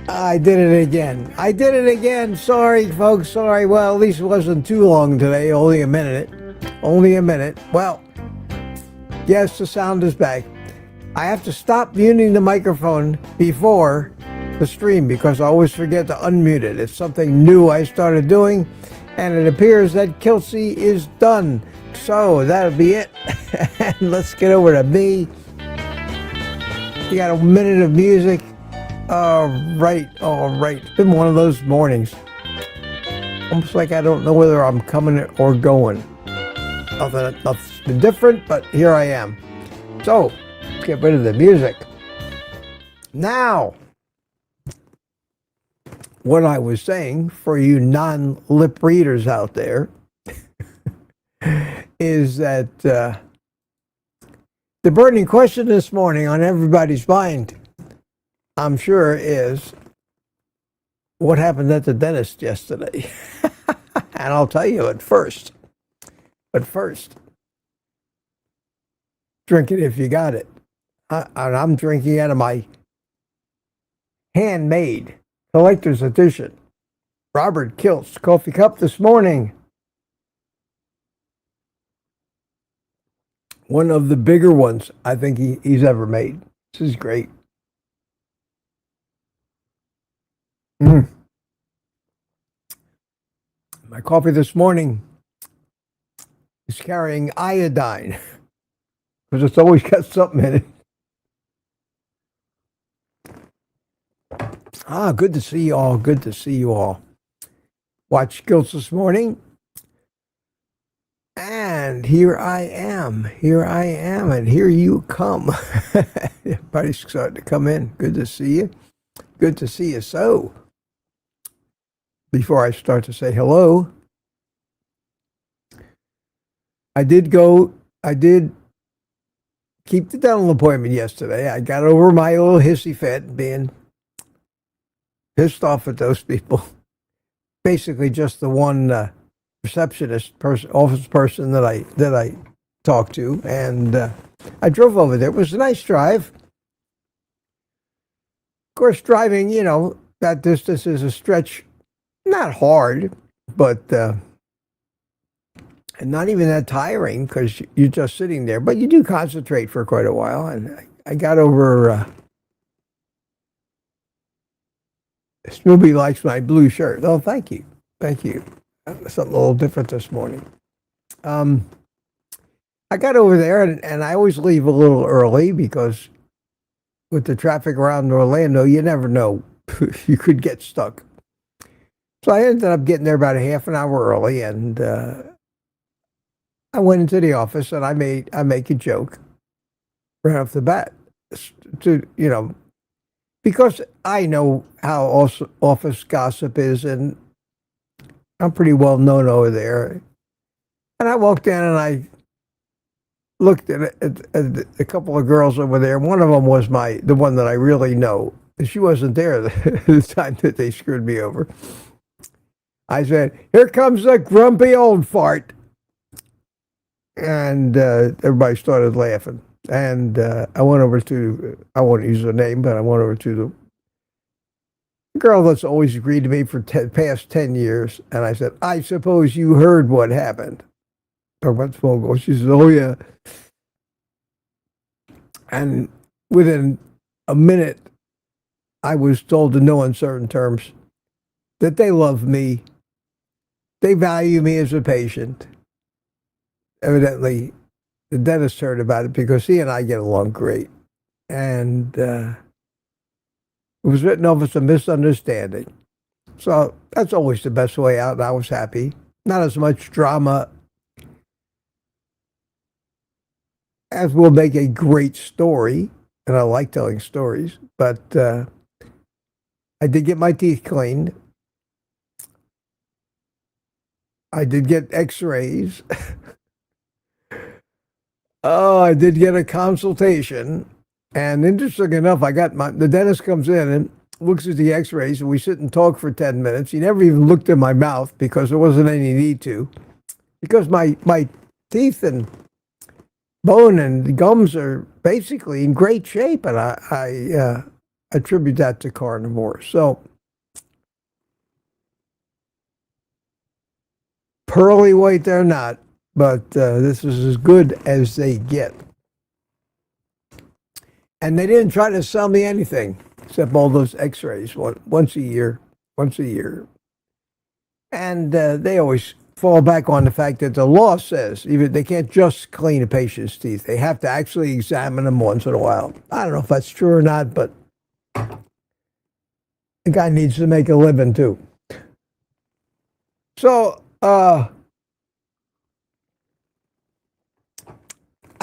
I did it again. I did it again. Sorry, folks. Sorry. Well, at least it wasn't too long today. Only a minute. Only a minute. Well, yes, the sound is back. I have to stop muting the microphone before the stream because I always forget to unmute it. It's something new I started doing, and it appears that Kelsey is done. So that'll be it. And let's get over to me. You got a minute of music. All right. It's been one of those mornings. Almost like I don't know whether I'm coming or going. Nothing's been different, but here I am. So, let's get rid of the music. Now, what I was saying for you non-lip readers out there is that the burning question this morning on everybody's mind, I'm sure, is what happened at the dentist yesterday. And I'll tell you But first, drink it if you got it. And I'm drinking out of my handmade collector's edition Robert Kilt's coffee cup this morning. One of the bigger ones I think he's ever made. This is great. My coffee this morning is carrying iodine because it's always got something in it. Good to see you all. Good to see you all. Watched Skills this morning. And here I am, and here you come. Everybody's starting to come in. Good to see you. Good to see you. So, before I start to say hello, I did keep the dental appointment yesterday. I got over my little hissy fit being pissed off at those people. Basically just the one receptionist office person that I talked to, and I drove over there. It was a nice drive. Of course, driving, that distance is a stretch. Not hard, but and not even that tiring because you're just sitting there. But you do concentrate for quite a while. And I got over. Snoopy likes my blue shirt. Oh, thank you. Something a little different this morning. I got over there, and I always leave a little early because with the traffic around Orlando, you never know. You could get stuck. So I ended up getting there about a half an hour early, and I went into the office, and I make a joke right off the bat to because I know how office gossip is, and I'm pretty well known over there. And I walked in and I looked at a couple of girls over there. One of them was the one that I really know. She wasn't there the time that they screwed me over. I said, "Here comes the grumpy old fart." And everybody started laughing. And I went over to, I won't use her name, but I went over to the girl that's always agreed to me for past 10 years. And I said, "I suppose you heard what happened." Or what's phone call? She said, "Oh, yeah." And within a minute, I was told in no uncertain terms that they love me. They value me as a patient. Evidently, the dentist heard about it because he and I get along great. And it was written off as a misunderstanding. So that's always the best way out, and I was happy. Not as much drama as will make a great story, and I like telling stories, but I did get my teeth cleaned. I did get x-rays. Oh, I did get a consultation. And interesting enough, the dentist comes in and looks at the x-rays, and we sit and talk for 10 minutes. He never even looked in my mouth because there wasn't any need to. Because my teeth and bone and gums are basically in great shape, and I attribute that to Carnivore. So, pearly white they're not, but this is as good as they get. And they didn't try to sell me anything except all those x-rays once a year. And they always fall back on the fact that the law says even they can't just clean a patient's teeth. They have to actually examine them once in a while. I don't know if that's true or not, but the guy needs to make a living too. So I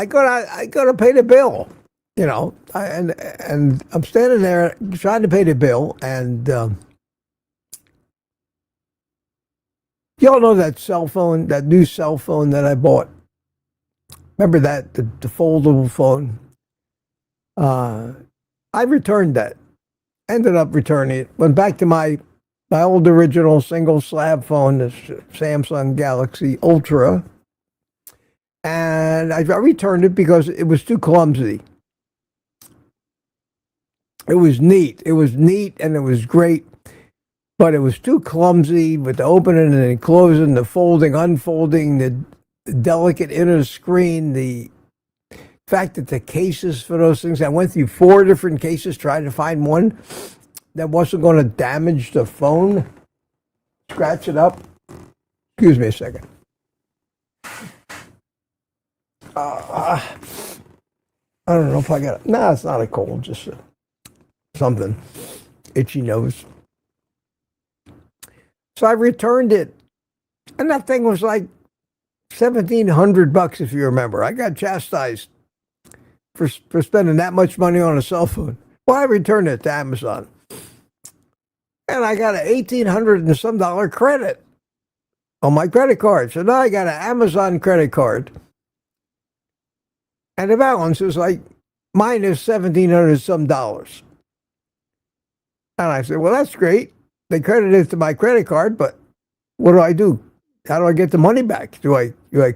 go to pay the bill, you know, and I'm standing there trying to pay the bill, and y'all know that cell phone, that new cell phone that I bought. Remember that, the foldable phone? I returned that. Ended up returning it. Went back to my old original single slab phone, the Samsung Galaxy Ultra. And I returned it because it was too clumsy. It was neat. It was neat and it was great. But it was too clumsy with the opening and closing, the folding, unfolding, the delicate inner screen, the fact that the cases for those things, I went through 4 different cases trying to find one that wasn't going to damage the phone, scratch it up. Excuse me a second. I don't know if I got it. No, it's not a cold, just something. Itchy nose. So I returned it. And that thing was like $1,700, if you remember. I got chastised for spending that much money on a cell phone. Well, I returned it to Amazon. And I got an $1,800 and some credit on my credit card. So now I got an Amazon credit card. And the balance is like minus $1,700 some. And I said, well, that's great. They credited it to my credit card, but what do? How do I get the money back? Do I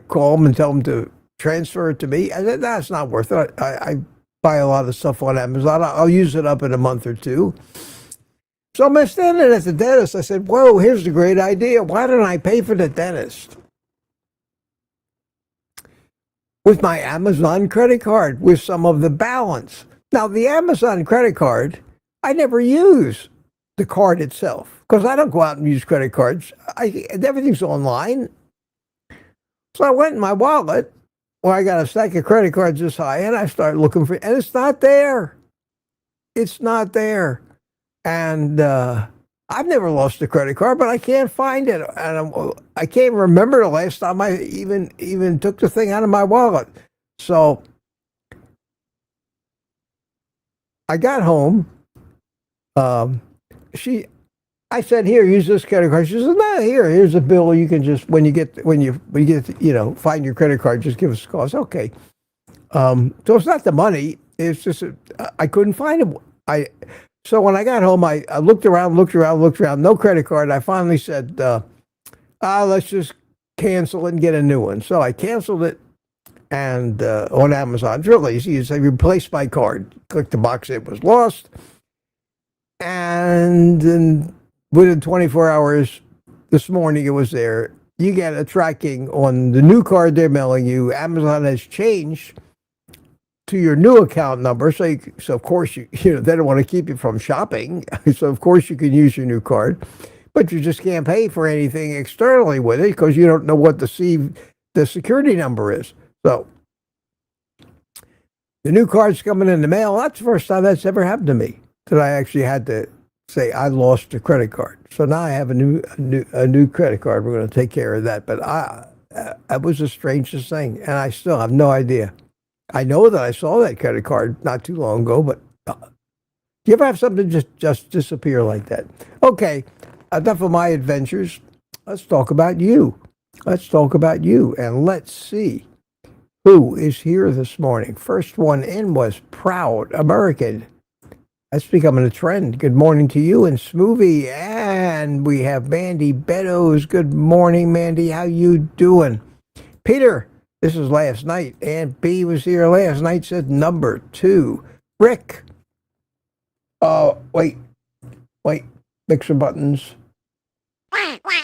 call them and tell them to transfer it to me? I said, that's not worth it. I buy a lot of stuff on Amazon. I'll use it up in a month or two. So I'm standing at the dentist. I said, whoa, here's a great idea. Why don't I pay for the dentist with my Amazon credit card with some of the balance? Now, the Amazon credit card, I never use the card itself because I don't go out and use credit cards. Everything's online. So I went in my wallet where I got a stack of credit cards this high, and I started looking for it, and it's not there. It's not there. And I've never lost a credit card, but I can't find it. And I can't remember the last time I even took the thing out of my wallet. So I got home. I said, here, use this credit card. She said, no, here's a bill. You can just, when you get, find your credit card, just give us a call. I said, okay. So it's not the money. It's just, I couldn't find it. So when I got home, I looked around, no credit card. I finally said, let's just cancel it and get a new one. So I canceled it, and on Amazon. It's real easy. You say, replace my card. Click the box, it was lost. And then within 24 hours this morning, it was there. You get a tracking on the new card they're mailing you. Amazon has changed to your new account number. So of course, they don't want to keep you from shopping. So, of course, you can use your new card. But you just can't pay for anything externally with it because you don't know what the security number is. So the new card's coming in the mail. That's the first time that's ever happened to me, that I actually had to say I lost a credit card. So now I have a new credit card. We're going to take care of that. But that was the strangest thing, and I still have no idea. I know that I saw that credit card not too long ago, but do you ever have something just disappear like that? Okay, enough of my adventures. Let's talk about you. And let's see who is here this morning. First one in was Proud American. That's becoming a trend. Good morning to you and Smoothie. And we have Mandy Beddoes. Good morning, Mandy. How you doing? Peter, this is last night. Aunt B was here last night, said number 2. Rick. Wait. Mixer buttons.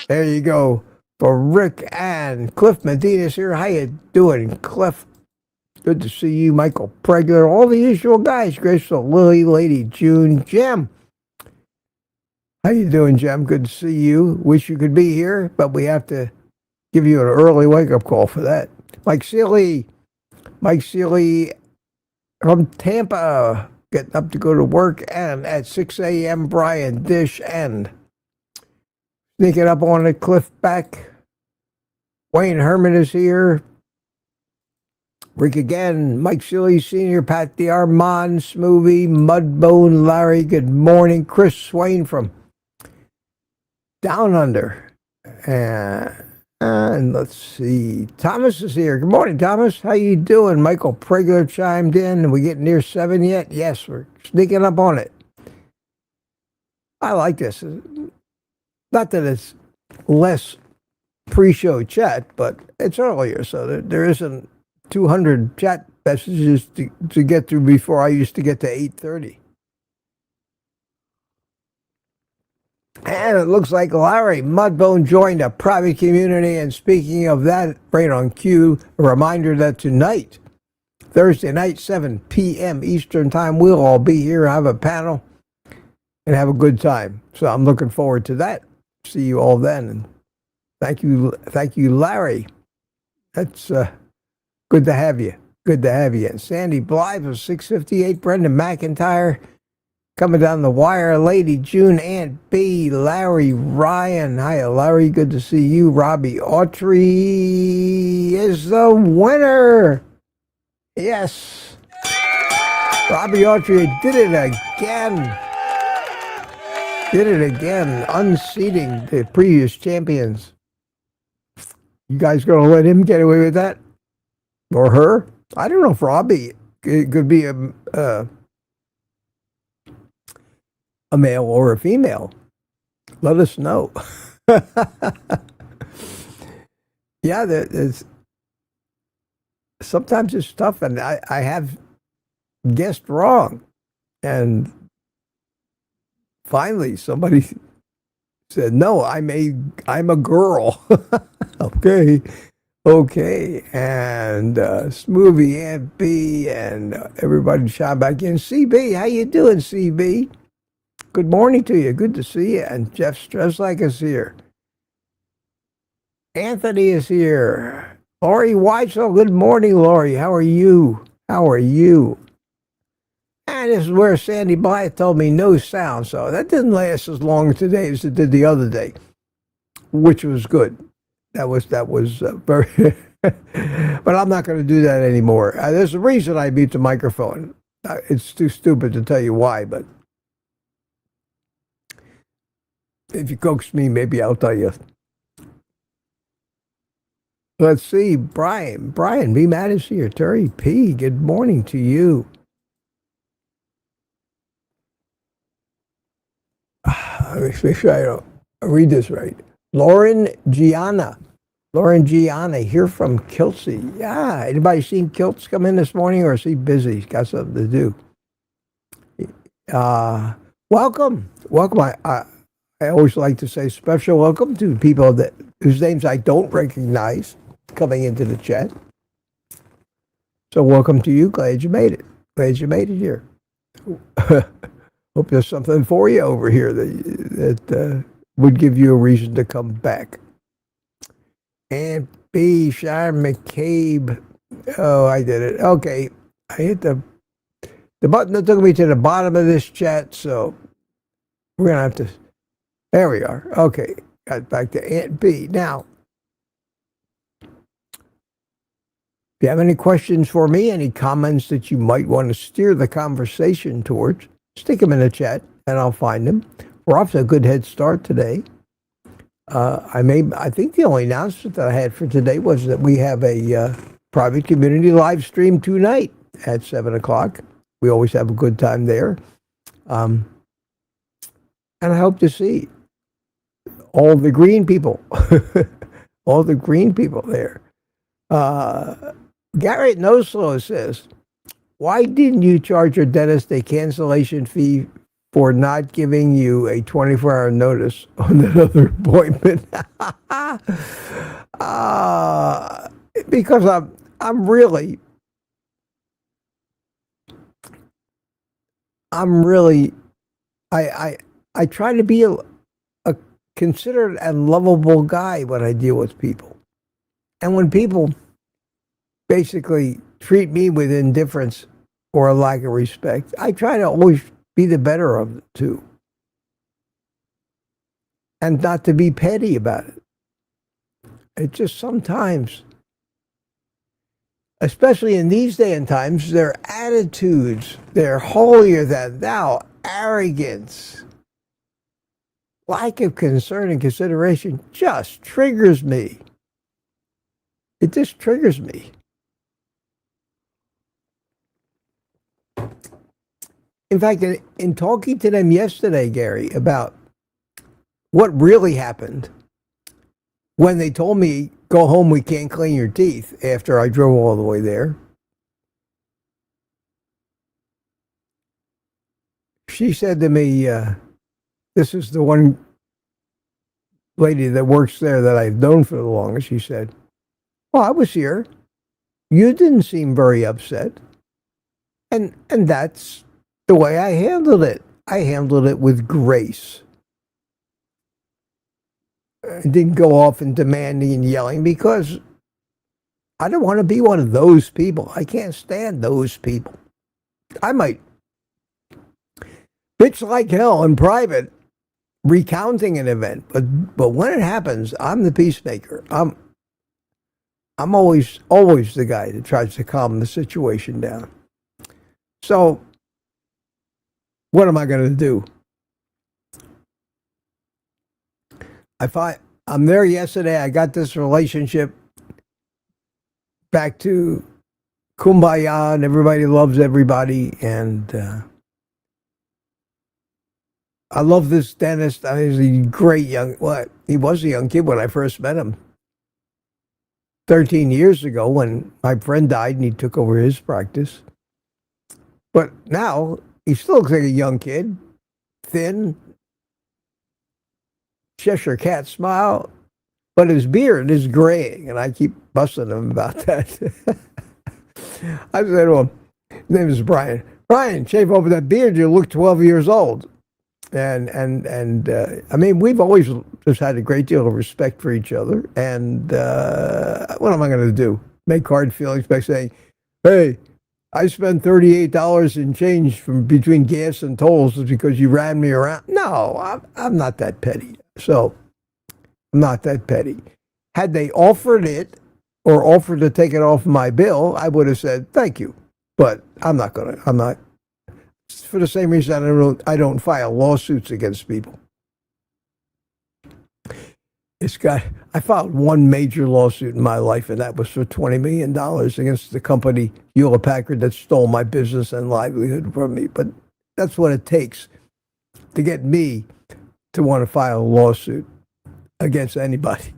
There you go. For Rick and Cliff Medina's here. How you doing, Cliff? Good to see you, Michael Pregler, all the usual guys. Graceful Lily, Lady June, Jem. How you doing, Jem? Good to see you. Wish you could be here, but we have to give you an early wake-up call for that. Mike Seeley from Tampa, getting up to go to work, and at 6 a.m., Brian Dish, and sneaking up on it, Cliff Beck. Wayne Herman is here. Rick again, Mike Seeley Sr., Pat the Armand, Smoothie, Mudbone, Larry, good morning. Chris Swain from Down Under. And let's see, Thomas is here. Good morning, Thomas. How you doing? Michael Pregler chimed in. Are we getting near 7 yet? Yes, we're sneaking up on it. I like this. Not that it's less pre-show chat, but it's earlier, so there isn't 200 chat messages to get through before I used to get to 8:30. And it looks like Larry Mudbone joined a private community. And speaking of that, right on cue, a reminder that tonight, Thursday night, 7 p.m. Eastern Time, we'll all be here, have a panel, and have a good time. So I'm looking forward to that. See you all then. And thank you, Larry. That's good to have you. And Sandy Blythe of 658, Brendan McIntyre, coming down the wire, Lady June, Aunt B, Larry Ryan. Hiya, Larry. Good to see you. Robbie Autry is the winner. Yes. Robbie Autry did it again. Unseating the previous champions. You guys going to let him get away with that? Or her? I don't know if Robbie could be a male or a female. Let us know. Yeah, there's sometimes it's tough, and I have guessed wrong. And finally, somebody said, "No, I'm a girl." Okay, and Smoothie, Aunt B, and everybody shot back in. CB, how you doing, CB? Good morning to you. Good to see you. And Jeff Streslak is here. Anthony is here. Lori Weitzel, good morning, Lori. How are you? And this is where Sandy Blythe told me no sound, so that didn't last as long today as it did the other day, which was good. That was very, but I'm not going to do that anymore. There's a reason I mute the microphone. It's too stupid to tell you why, but If you coax me, maybe I'll tell you. Let's see, Brian. Brian, be mad is here. Terry P, good morning to you. Let me make sure I don't read this right. Lauren Gianna. Lauren Gianna here from Kiltsy. Yeah, anybody seen Kilts come in this morning, or is he busy? He's got something to do. Welcome. I always like to say special welcome to people whose names I don't recognize coming into the chat. So welcome to you. Glad you made it. Glad you made it here. Hope there's something for you over here that would give you a reason to come back. And B. Shire McCabe. Oh, I did it. Okay. I hit the button that took me to the bottom of this chat, so we're going to have to... There we are. Okay. Got back to Aunt B. Now, if you have any questions for me, any comments that you might want to steer the conversation towards, stick them in the chat, and I'll find them. We're off to a good head start today. I think the only announcement that I had for today was that we have a private community live stream tonight at 7 o'clock. We always have a good time there. And I hope to see all the green people, all the green people there. Garrett Noslow says, why didn't you charge your dentist a cancellation fee for not giving you a 24-hour notice on that other appointment? Because I'm really I try to be a considerate and lovable guy when I deal with people. And when people basically treat me with indifference or a lack of respect, I try to always be the better of the two. And not to be petty about it. It just sometimes, especially in these day and times, their attitudes, their holier than thou, arrogance, lack of concern and consideration just triggers me. It just triggers me. In fact, in talking to them yesterday, Gary, about what really happened when they told me, go home, we can't clean your teeth, after I drove all the way there, she said to me, this is the one lady that works there that I've known for the longest. She said, well, I was here. You didn't seem very upset. And that's the way I handled it. I handled it with grace. I didn't go off and demanding and yelling because I don't want to be one of those people. I can't stand those people. I might bitch like hell in private, recounting an event, but when it happens, I'm the peacemaker. I'm always the guy that tries to calm the situation down. So, what am I going to do? I'm there yesterday. I got this relationship back to kumbaya, and everybody loves everybody, and I love this dentist. I mean, he's a great he was a young kid when I first met him 13 years ago when my friend died and he took over his practice. But now he still looks like a young kid, thin, Cheshire cat smile, but his beard is graying, and I keep busting him about that. I said to him, his name is Brian. Brian, shave over that beard, you look 12 years old. And I mean, we've always just had a great deal of respect for each other. And what am I going to do? Make hard feelings by saying, hey, I spent $38 in change from between gas and tolls because you ran me around. No, I'm not that petty. So I'm not that petty. Had they offered it or offered to take it off my bill, I would have said, thank you. But I'm not. For the same reason I don't file lawsuits against people. I filed one major lawsuit in my life, and that was for $20 million against the company Hewlett Packard that stole my business and livelihood from me. But that's what it takes to get me to want to file a lawsuit against anybody.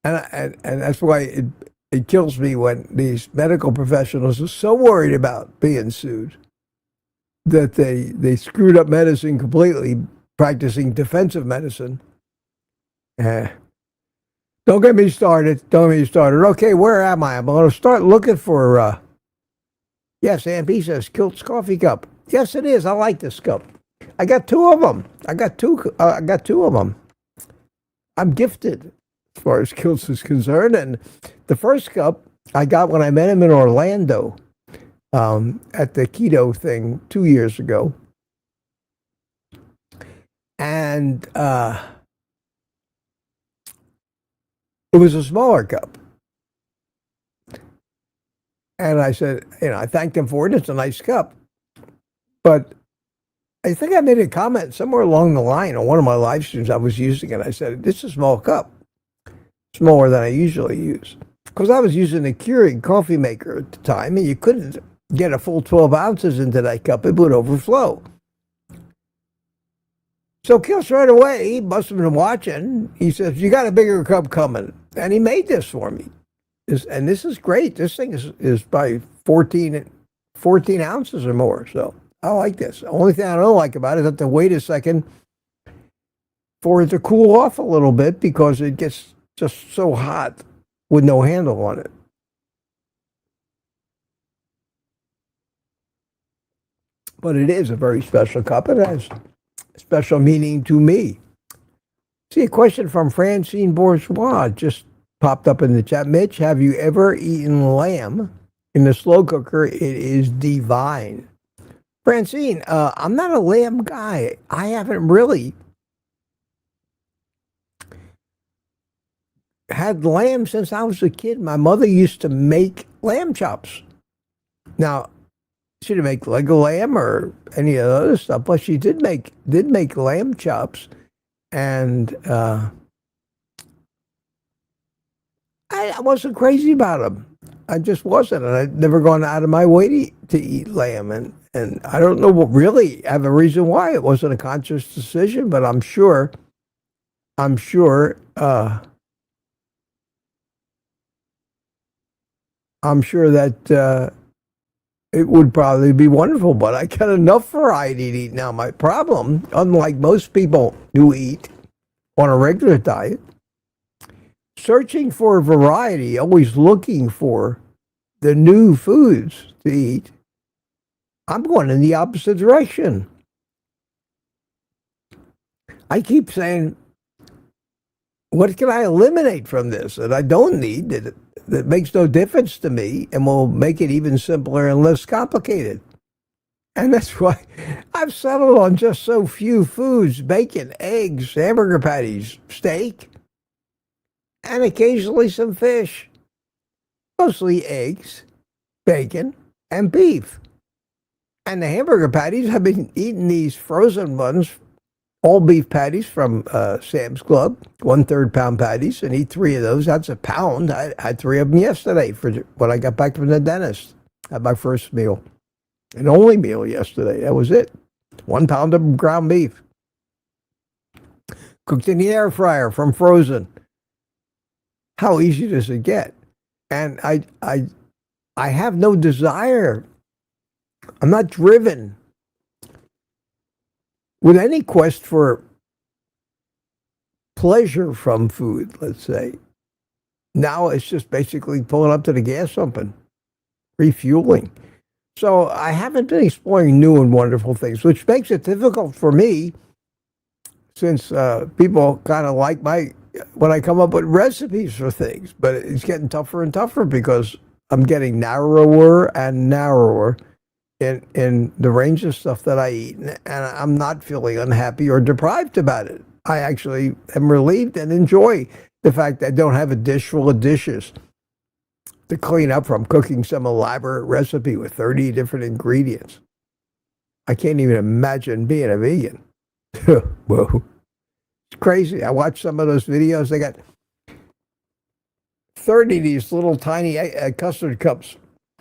And that's why it kills me when these medical professionals are so worried about being sued that they screwed up medicine completely, practicing defensive medicine. Don't get me started. Don't get me started. Okay, where am I? I'm going to start looking for, yes, Aunt B says, Kilt's coffee cup. Yes, it is. I like this cup. I got two of them. I got two of them. I'm gifted as far as Kilt's is concerned. And the first cup I got when I met him in Orlando at the keto thing 2 years ago. And it was a smaller cup. And I said, I thanked him for it. It's a nice cup. But I think I made a comment somewhere along the line on one of my live streams I was using it. I said, this is a small cup, smaller than I usually use. Because I was using a Keurig coffee maker at the time, and you couldn't get a full 12 ounces into that cup. It would overflow. So Kilt's right away, he must have been watching. He says, you got a bigger cup coming. And he made this for me. And this is great. This thing is by 14 ounces or more. So I like this. The only thing I don't like about it is I have to wait a second for it to cool off a little bit because it gets just so hot with no handle on it. But it is a very special cup. It has special meaning to me. See, a question from Francine Bourgeois just popped up in the chat. Mitch, have you ever eaten lamb in the slow cooker? It is divine. Francine, I'm not a lamb guy. I haven't really had lamb since I was a kid. My mother used to make lamb chops. Now, she didn't make leg of lamb or any of the other stuff, but she did make lamb chops, and I wasn't crazy about them. I just wasn't, and I'd never gone out of my way to eat lamb, and I don't know what really have a reason why. It wasn't a conscious decision, but I'm sure that it would probably be wonderful, but I got enough variety to eat now. My problem, unlike most people who eat on a regular diet, searching for variety, always looking for the new foods to eat, I'm going in the opposite direction. I keep saying, what can I eliminate from this that I don't need, that makes no difference to me and will make it even simpler and less complicated? And that's why I've settled on just so few foods: bacon, eggs, hamburger patties, steak, and occasionally some fish. Mostly eggs, bacon, and beef. And the hamburger patties, I've been eating these frozen ones, all beef patties from Sam's Club, 1/3 pound patties, and eat 3 of those. That's a pound. I had 3 of them yesterday for when I got back from the dentist. Had my first meal, an only meal yesterday. That was it. 1 pound of ground beef, cooked in the air fryer from frozen. How easy does it get? And I have no desire. I'm not driven with any quest for pleasure from food, let's say. Now it's just basically pulling up to the gas pump and refueling. So I haven't been exploring new and wonderful things, which makes it difficult for me, since people kind of like when I come up with recipes for things. But it's getting tougher and tougher because I'm getting narrower and narrower in the range of stuff that I eat, and I'm not feeling unhappy or deprived about it. I actually am relieved and enjoy the fact that I don't have a dish full of dishes to clean up from cooking some elaborate recipe with 30 different ingredients. I can't even imagine being a vegan. Whoa, crazy. I watched some of those videos. They got 30 of these little tiny custard cups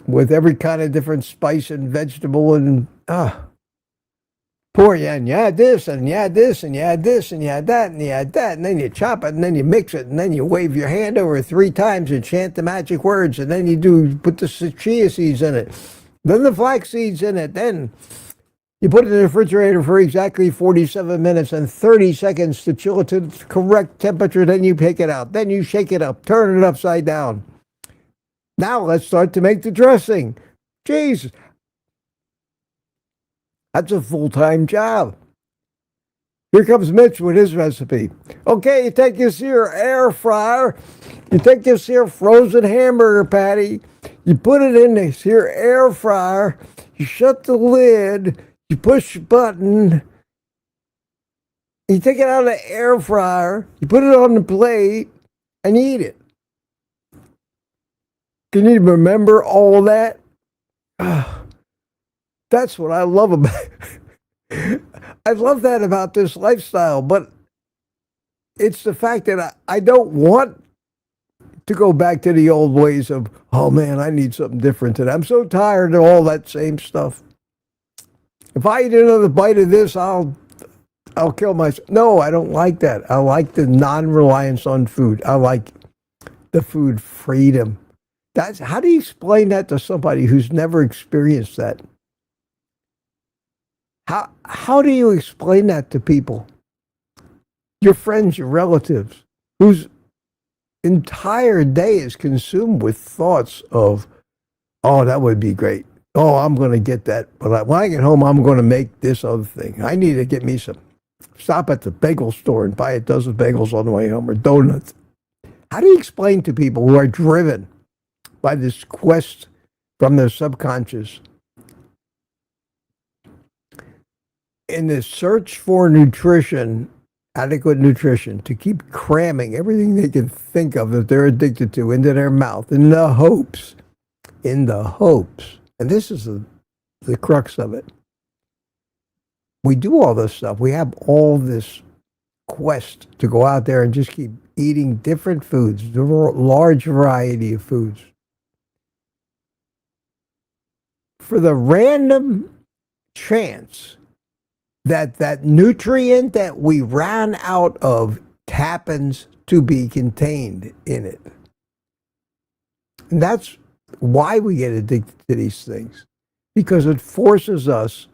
with every kind of different spice and vegetable and pour you, and you add this, and you add this, and you add this, and you add that, and you add that, and then you chop it, and then you mix it, and then you wave your hand over 3 times and chant the magic words, and then you put the chia seeds in it, then the flax seeds in it, then you put it in the refrigerator for exactly 47 minutes and 30 seconds to chill it to the correct temperature, then you pick it out, then you shake it up, turn it upside down. Now let's start to make the dressing. Jeez. That's a full-time job. Here comes Mitch with his recipe. Okay, you take this here air fryer, you take this here frozen hamburger patty, you put it in this here air fryer, you shut the lid, you push the button, you take it out of the air fryer, you put it on the plate, and you eat it. Can you remember all that? That's what I love about it. I love that about this lifestyle, but it's the fact that I don't want to go back to the old ways of, oh man, I need something different today. I'm so tired of all that same stuff. If I eat another bite of this, I'll kill myself. No, I don't like that. I like the non-reliance on food. I like the food freedom. How do you explain that to somebody who's never experienced that? How do you explain that to people? Your friends, your relatives, whose entire day is consumed with thoughts of, oh, that would be great. Oh, I'm going to get that. But when I get home, I'm going to make this other thing. I need to get me stop at the bagel store and buy a dozen bagels on the way home or donuts. How do you explain to people who are driven by this quest from their subconscious in this search for nutrition, adequate nutrition, to keep cramming everything they can think of that they're addicted to into their mouth in the hopes, and this is the crux of it. We do all this stuff. We have all this quest to go out there and just keep eating different foods, a large variety of foods, for the random chance that nutrient that we ran out of happens to be contained in it. And that's why we get addicted to these things, because it forces us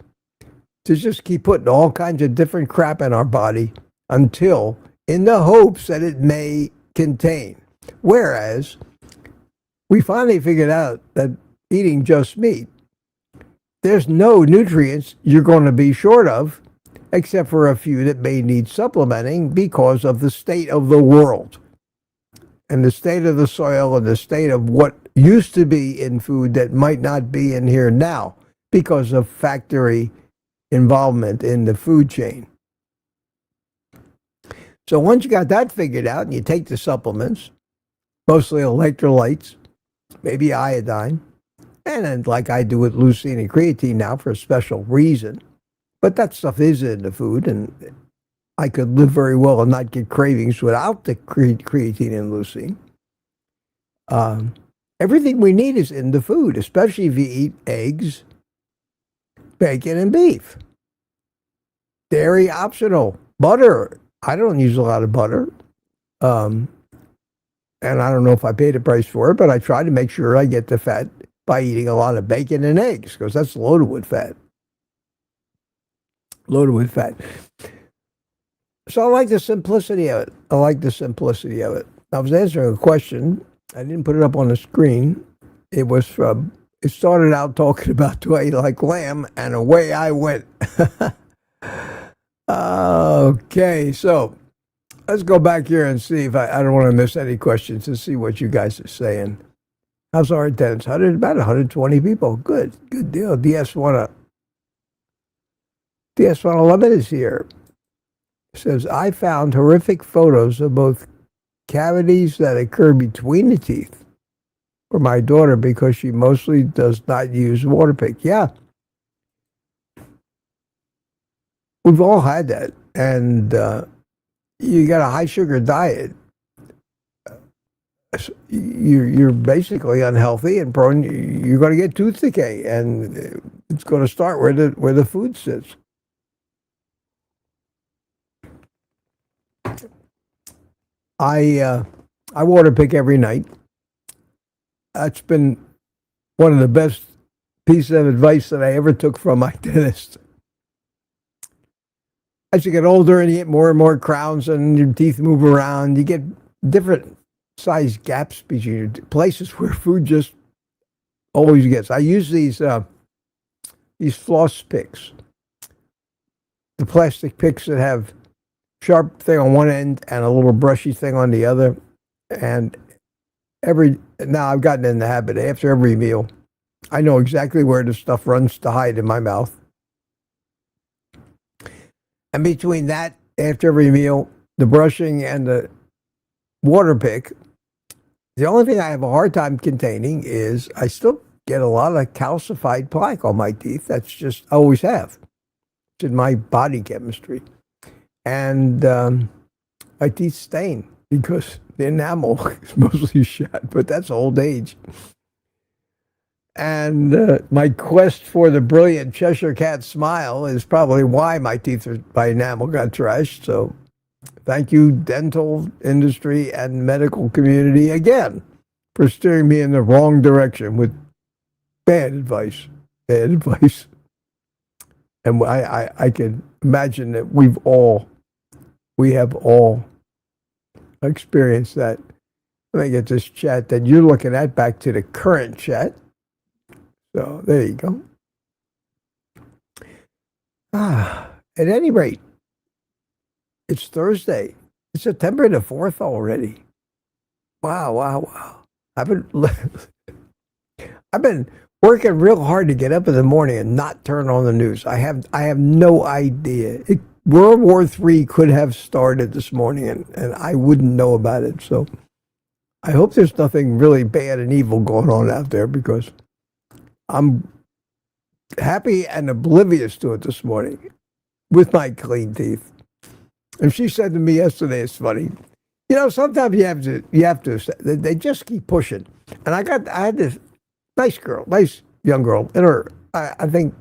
to just keep putting all kinds of different crap in our body until, in the hopes that it may contain. Whereas we finally figured out that eating just meat, there's no nutrients you're going to be short of, except for a few that may need supplementing because of the state of the world and the state of the soil and the state of what used to be in food that might not be in here now because of factory involvement in the food chain. So once you got that figured out and you take the supplements, mostly electrolytes, maybe iodine, and then like I do with leucine and creatine now for a special reason, but that stuff is in the food, and I could live very well and not get cravings without the creatine and leucine. Everything we need is in the food, especially if you eat eggs, bacon, and beef. Dairy optional. Butter. I don't use a lot of butter. And I don't know if I paid the price for it, but I try to make sure I get the fat by eating a lot of bacon and eggs, because that's loaded with fat. Loaded with fat. So I like the simplicity of it. I was answering a question. I didn't put it up on the screen. It started out talking about, do I eat like lamb? And away I went. Okay, so let's go back here and see if I don't want to miss any questions and see what you guys are saying. How's our attendance? About 120 people. Good deal. DS111 is here. It says, I found horrific photos of both cavities that occur between the teeth for my daughter because she mostly does not use water pick. Yeah. We've all had that. And you got a high sugar diet, you're basically unhealthy and prone. You're going to get tooth decay, and it's going to start where the food sits. I water pick every night. That's been one of the best pieces of advice that I ever took from my dentist. As you get older and you get more and more crowns and your teeth move around, you get different size gaps between your places where food just always gets. I use these floss picks, the plastic picks that have sharp thing on one end and a little brushy thing on the other. And now I've gotten in the habit after every meal, I know exactly where the stuff runs to hide in my mouth. And between that, after every meal, the brushing and the water pick, the only thing I have a hard time containing is I still get a lot of calcified plaque on my teeth. That's just, I always have. It's in my body chemistry. And my teeth stain because the enamel is mostly shot, but that's old age. And my quest for the brilliant Cheshire Cat smile is probably why my enamel got trashed. So thank you, dental industry and medical community, again, for steering me in the wrong direction with bad advice. Bad advice. And I can imagine that we have all experienced that. Let me get this chat that you're looking at back to the current chat. So there you go. At any rate, it's Thursday. It's September the 4th already. Wow. I've been working real hard to get up in the morning and not turn on the news. I have no idea. World War III could have started this morning, and I wouldn't know about it. So I hope there's nothing really bad and evil going on out there, because I'm happy and oblivious to it this morning with my clean teeth. And she said to me yesterday, it's funny, sometimes you have to, they just keep pushing. And I had this nice young girl, I think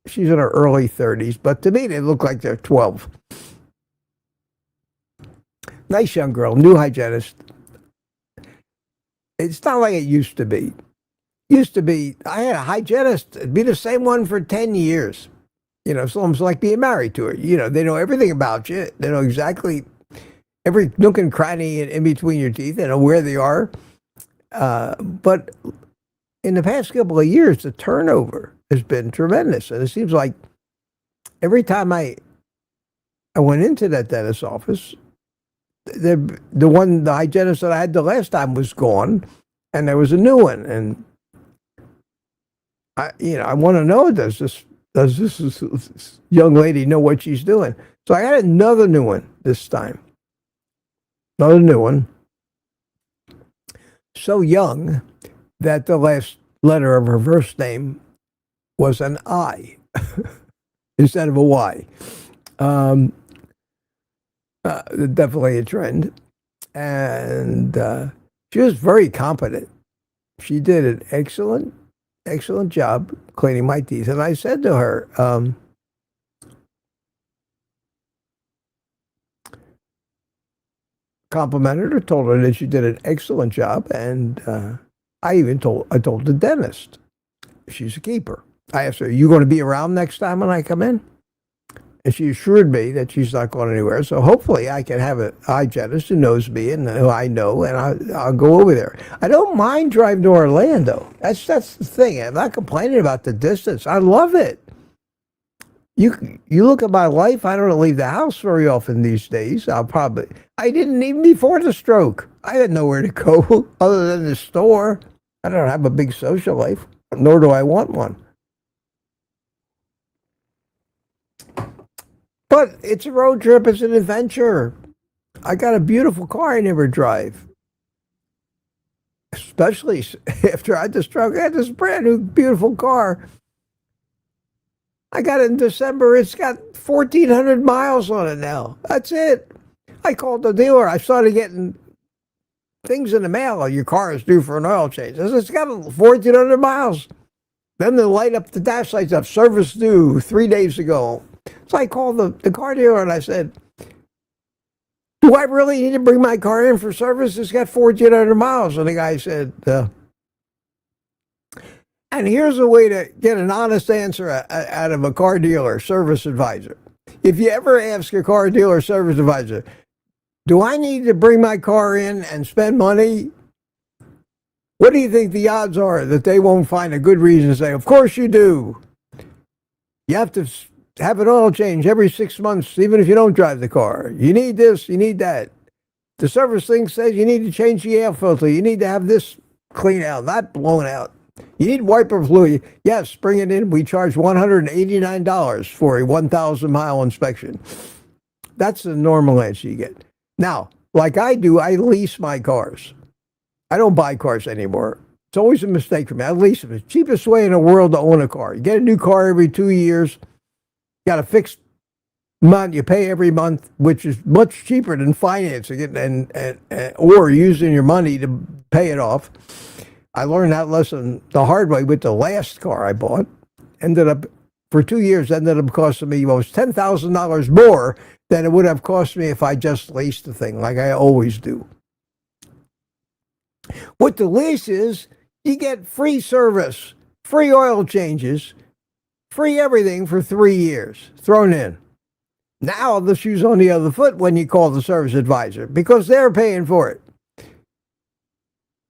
she's in her early 30s, but to me they look like they're 12. Nice young girl, new hygienist. It's not like it used to be. I had a hygienist, it'd be the same one for 10 years. It's almost like being married to her. They know everything about you. They know exactly every nook and cranny in between your teeth. They know where they are. But in the past couple of years, the turnover has been tremendous. And it seems like every time I went into that dentist's office, the hygienist that I had the last time was gone, and there was a new one. And I want to know, does this young lady know what she's doing? So I had another new one this time. Another new one. So young that the last letter of her first name was an I instead of a Y. Definitely a trend. And she was very competent. She did an excellent job cleaning my teeth. And I said to her, complimented her, told her that she did an excellent job. And I told the dentist, she's a keeper. I asked her, are you going to be around next time when I come in? And she assured me that she's not going anywhere. So hopefully I can have a hygienist who knows me and who I know, and I'll go over there. I don't mind driving to Orlando. That's the thing. I'm not complaining about the distance. I love it. You look at my life, I don't leave the house very often these days. I didn't even before the stroke. I had nowhere to go other than the store. I don't have a big social life, nor do I want one. But it's a road trip. It's an adventure. I got a beautiful car I never drive. Especially after I had the stroke. I had this brand new, beautiful car. I got it in December. It's got 1,400 miles on it now. That's it. I called the dealer. I started getting things in the mail. Your car is due for an oil change. I said, it's got 1,400 miles. Then they light up the dash lights up. Service due 3 days ago. So I called the car dealer and I said, do I really need to bring my car in for service? It's got 1,400 miles. And the guy said, and here's a way to get an honest answer out of a car dealer service advisor. If you ever ask a car dealer service advisor, do I need to bring my car in and spend money? What do you think the odds are that they won't find a good reason to say, of course you do. You have to have an oil change every 6 months, even if you don't drive the car. You need this, you need that. The service thing says you need to change the air filter. You need to have this clean out, not blown out. You need wiper fluid. Yes, bring it in. We charge $189 for a 1,000-mile inspection. That's the normal answer you get. Now, like I do, I lease my cars. I don't buy cars anymore. It's always a mistake for me. I lease them. It's the cheapest way in the world to own a car. You get a new car every 2 years. You got a fixed amount you pay every month, which is much cheaper than financing it or using your money to pay it off. I learned that lesson the hard way with the last car I bought. For 2 years, ended up costing me almost $10,000 more than it would have cost me if I just leased the thing, like I always do. What the lease is, you get free service, free oil changes, free everything for 3 years thrown in. Now the shoe's on the other foot when you call the service advisor because they're paying for it.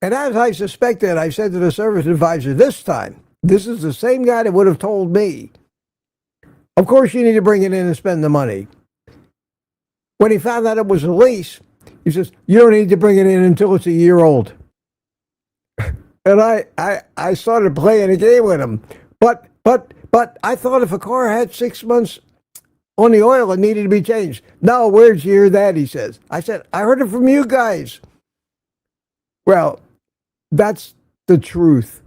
And as I suspected, I said to the service advisor this time, this is the same guy that would have told me, of course you need to bring it in and spend the money. When he found out it was a lease, he says, you don't need to bring it in until it's a year old. And I started playing a game with him. But I thought if a car had 6 months on the oil, it needed to be changed. No, where'd you hear that, he says. I said, I heard it from you guys. Well, that's the truth.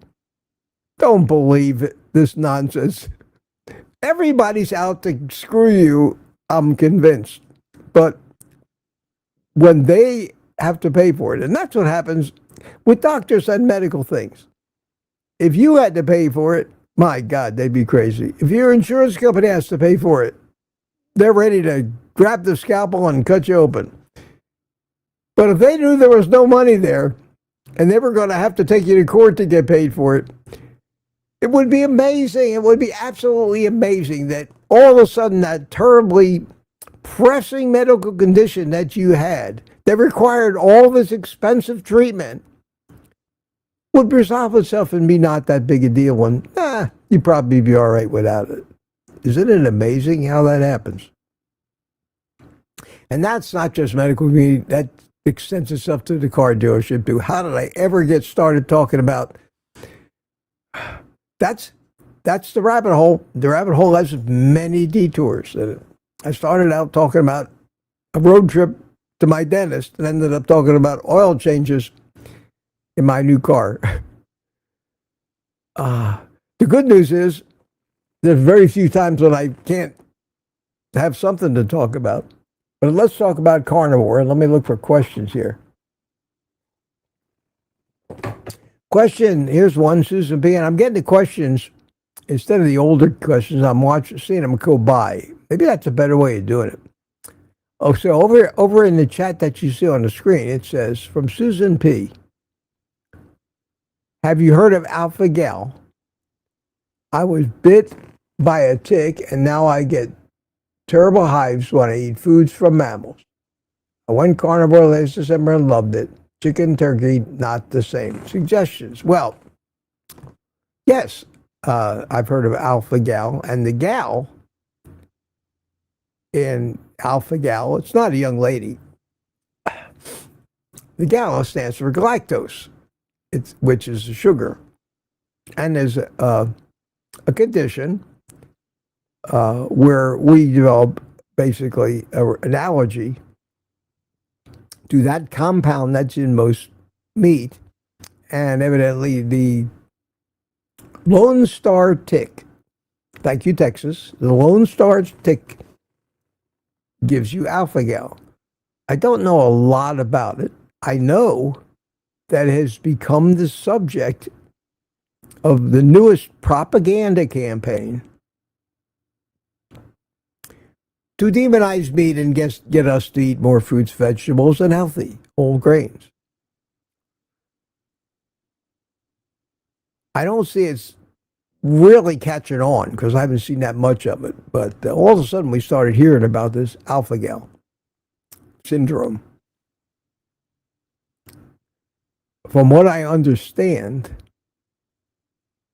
Don't believe this nonsense. Everybody's out to screw you, I'm convinced. But when they have to pay for it, and that's what happens with doctors and medical things. If you had to pay for it, my God, they'd be crazy. If your insurance company has to pay for it, they're ready to grab the scalpel and cut you open. But if they knew there was no money there, and they were going to have to take you to court to get paid for it, it would be amazing. It would be absolutely amazing that all of a sudden that terribly pressing medical condition that you had that required all this expensive treatment would resolve itself and be not that big a deal. And you'd probably be all right without it. Isn't it amazing how that happens? And that's not just medical community. That extends itself to the car dealership too. How did I ever get started talking about? That's the rabbit hole. The rabbit hole has many detours. I started out talking about a road trip to my dentist and ended up talking about oil changes in my new car. The good news is there's very few times when I can't have something to talk about. But let's talk about Carnivore, and let me look for questions here. Question, here's one, Susan B. And I'm getting the questions, instead of the older questions, I'm seeing them go by. Maybe that's a better way of doing it. Oh, so over in the chat that you see on the screen, it says, from Susan P. Have you heard of alpha gal? I was bit by a tick, and now I get terrible hives when I eat foods from mammals. I went carnivore last December and loved it. Chicken, turkey, not the same. Suggestions? Well, yes, I've heard of alpha gal, and the gal in alpha gal, it's not a young lady. The gal stands for galactose, which is a sugar. And there's a condition where we develop basically an allergy to that compound that's in most meat. And evidently the Lone Star tick, thank you, Texas, the Lone Star tick gives you alpha gal. I don't know a lot about it. I know that it has become the subject of the newest propaganda campaign to demonize meat and get us to eat more fruits, vegetables, and healthy whole grains. I don't see it's really catching on because I haven't seen that much of it. But all of a sudden, we started hearing about this alpha-gal syndrome. From what I understand,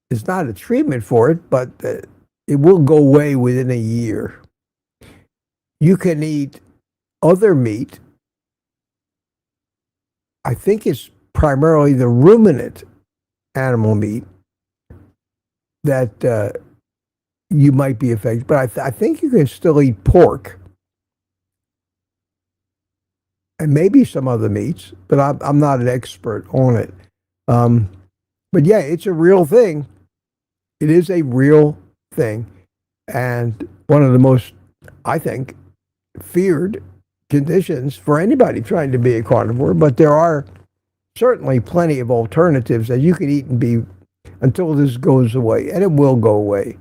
it's not a treatment for it, but it will go away within a year. You can eat other meat. I think it's primarily the ruminant animal meat that you might be affected. But I think you can still eat pork and maybe some other meats, but I'm not an expert on it. But yeah, it's a real thing. It is a real thing. And one of the most, I think, feared conditions for anybody trying to be a carnivore. But there are certainly plenty of alternatives that you can eat and be until this goes away. And it will go away.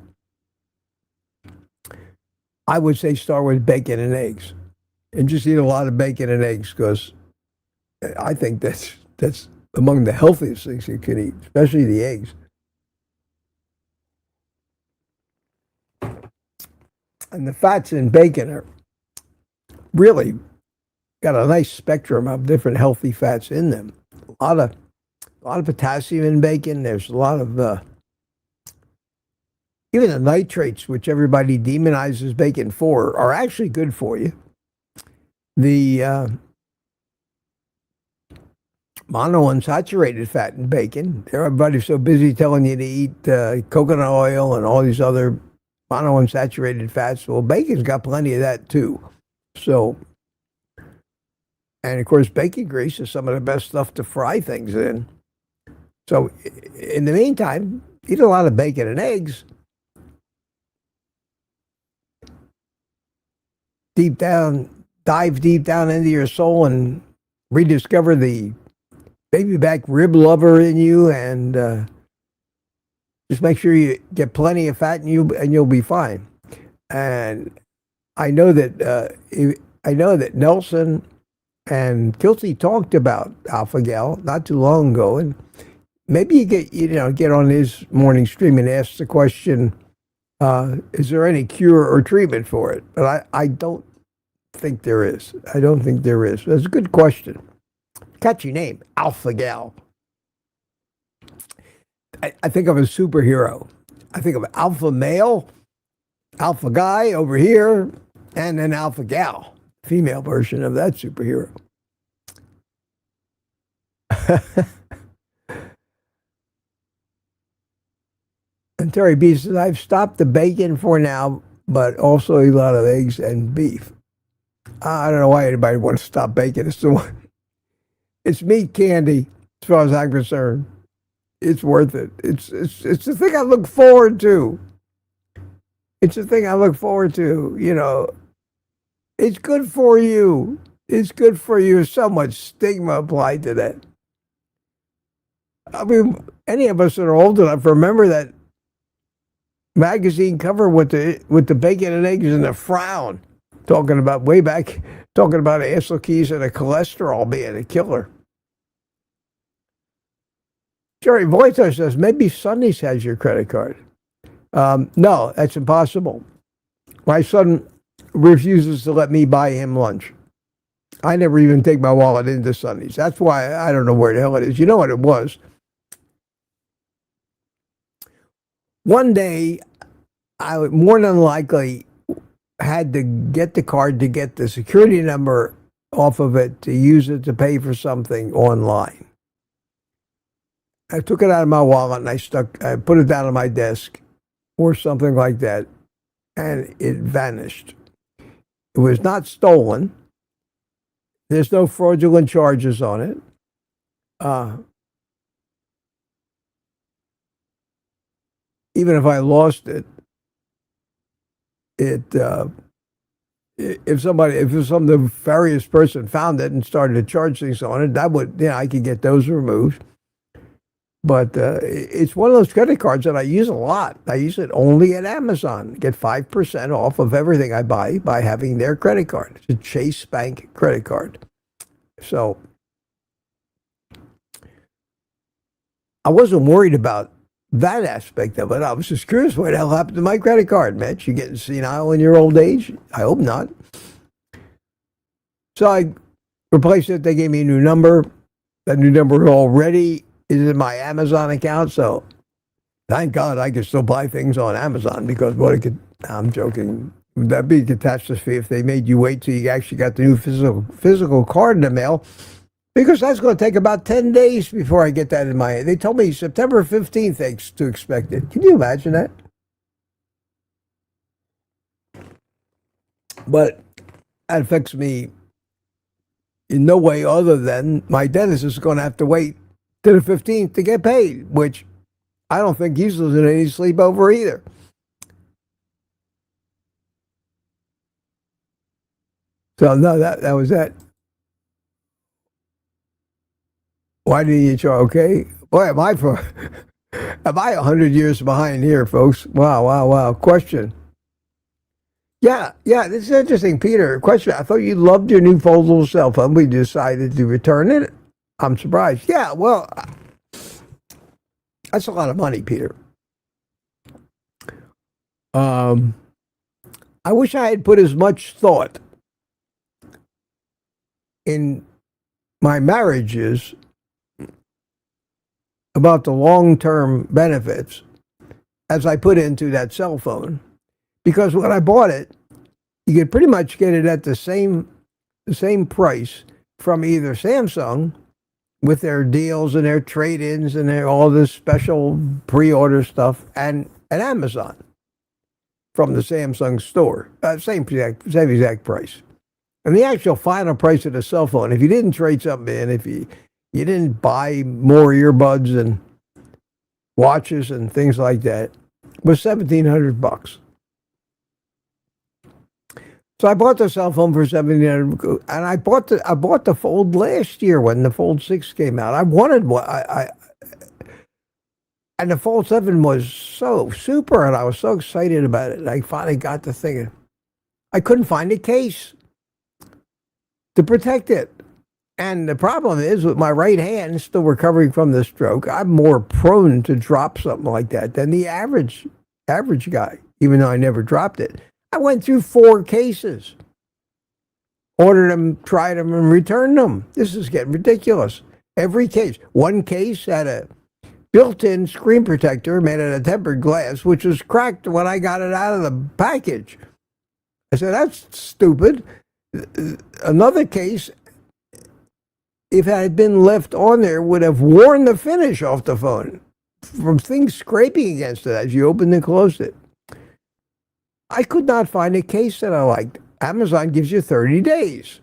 I would say start with bacon and eggs. And just eat a lot of bacon and eggs because I think that's among the healthiest things you can eat, especially the eggs. And the fats in bacon are really got a nice spectrum of different healthy fats in them. A lot of potassium in bacon. There's a lot of even the nitrates, which everybody demonizes bacon for, are actually good for you. The monounsaturated fat in bacon. Everybody's so busy telling you to eat coconut oil and all these other monounsaturated fats. Well, bacon's got plenty of that too. So, and of course, bacon grease is some of the best stuff to fry things in. So, in the meantime, eat a lot of bacon and eggs. Dive deep down into your soul and rediscover the baby back rib lover in you, and just make sure you get plenty of fat in you, and you'll be fine. And I know that Nelson and Kilsey talked about alpha-gal not too long ago, and maybe you get on his morning stream and ask the question, is there any cure or treatment for it? But I don't think there is. I don't think there is. That's a good question. Catchy name, alpha-gal. I think of a superhero. I think of alpha male, alpha guy over here, and an alpha gal, female version of that superhero. And Terry B says, I've stopped the bacon for now, but also eat a lot of eggs and beef. I don't know why anybody wants to stop bacon. It's meat candy, as far as I'm concerned. It's worth it. It's the thing I look forward to. It's the thing I look forward to. You know, it's good for you. It's good for you. So much stigma applied to that. I mean, any of us that are old enough remember that magazine cover with the bacon and eggs and the frown, talking about way back, talking about acid keys and the cholesterol being a killer. Jerry Voitos says, maybe Sonny's has your credit card. No, that's impossible. My son refuses to let me buy him lunch. I never even take my wallet into Sonny's. That's why I don't know where the hell it is. You know what it was? One day, I would more than likely had to get the card to get the security number off of it to use it to pay for something online. I took it out of my wallet and I put it down on my desk or something like that, and it vanished. It was not stolen. There's no fraudulent charges on it. Even if I lost it, if some nefarious person found it and started to charge things on it, that would, I could get those removed. But it's one of those credit cards that I use a lot. I use it only at Amazon. Get 5% off of everything I buy by having their credit card. It's a Chase Bank credit card. So I wasn't worried about that aspect of it. I was just curious what the hell happened to my credit card, Mitch. You getting senile in your old age? I hope not. So I replaced it. They gave me a new number. That new number already is in my Amazon account. So thank God I can still buy things on Amazon, because I'm joking. That'd be a catastrophe if they made you wait till you actually got the new physical card in the mail. Because that's going to take about 10 days before I get that in my hand. They told me September 15th to expect it. Can you imagine that? But that affects me in no way other than my dentist is going to have to wait to the 15th to get paid, which I don't think he's losing any sleep over either. So no, that was that. Why did you charge? Okay. Boy, am I 100 years behind here, folks? Wow. Question. Yeah, this is interesting, Peter. Question. I thought you loved your new foldable cell phone. We decided to return it. I'm surprised. Yeah, well, that's a lot of money, Peter. I wish I had put as much thought in my marriages about the long-term benefits as I put into that cell phone. Because when I bought it, you could pretty much get it at the same price from either Samsung with their deals and their trade-ins and all this special pre-order stuff, and Amazon from the Samsung store. Same exact price. And the actual final price of the cell phone, if you didn't trade something in, if you didn't buy more earbuds and watches and things like that, was $1,700. So I bought the cell phone for $1,700, and I bought the Fold last year when the Fold 6 came out. I wanted one, and the Fold 7 was so super, and I was so excited about it. And I finally got to thinking, I couldn't find a case to protect it. And the problem is, with my right hand still recovering from the stroke, I'm more prone to drop something like that than the average guy, even though I never dropped it. I went through 4 cases, ordered them, tried them, and returned them. This is getting ridiculous. Every case. One case had a built-in screen protector made out of tempered glass, which was cracked when I got it out of the package. I said, that's stupid. Another case, if it had been left on there, would have worn the finish off the phone from things scraping against it as you opened and closed it. I could not find a case that I liked. Amazon gives you 30 days.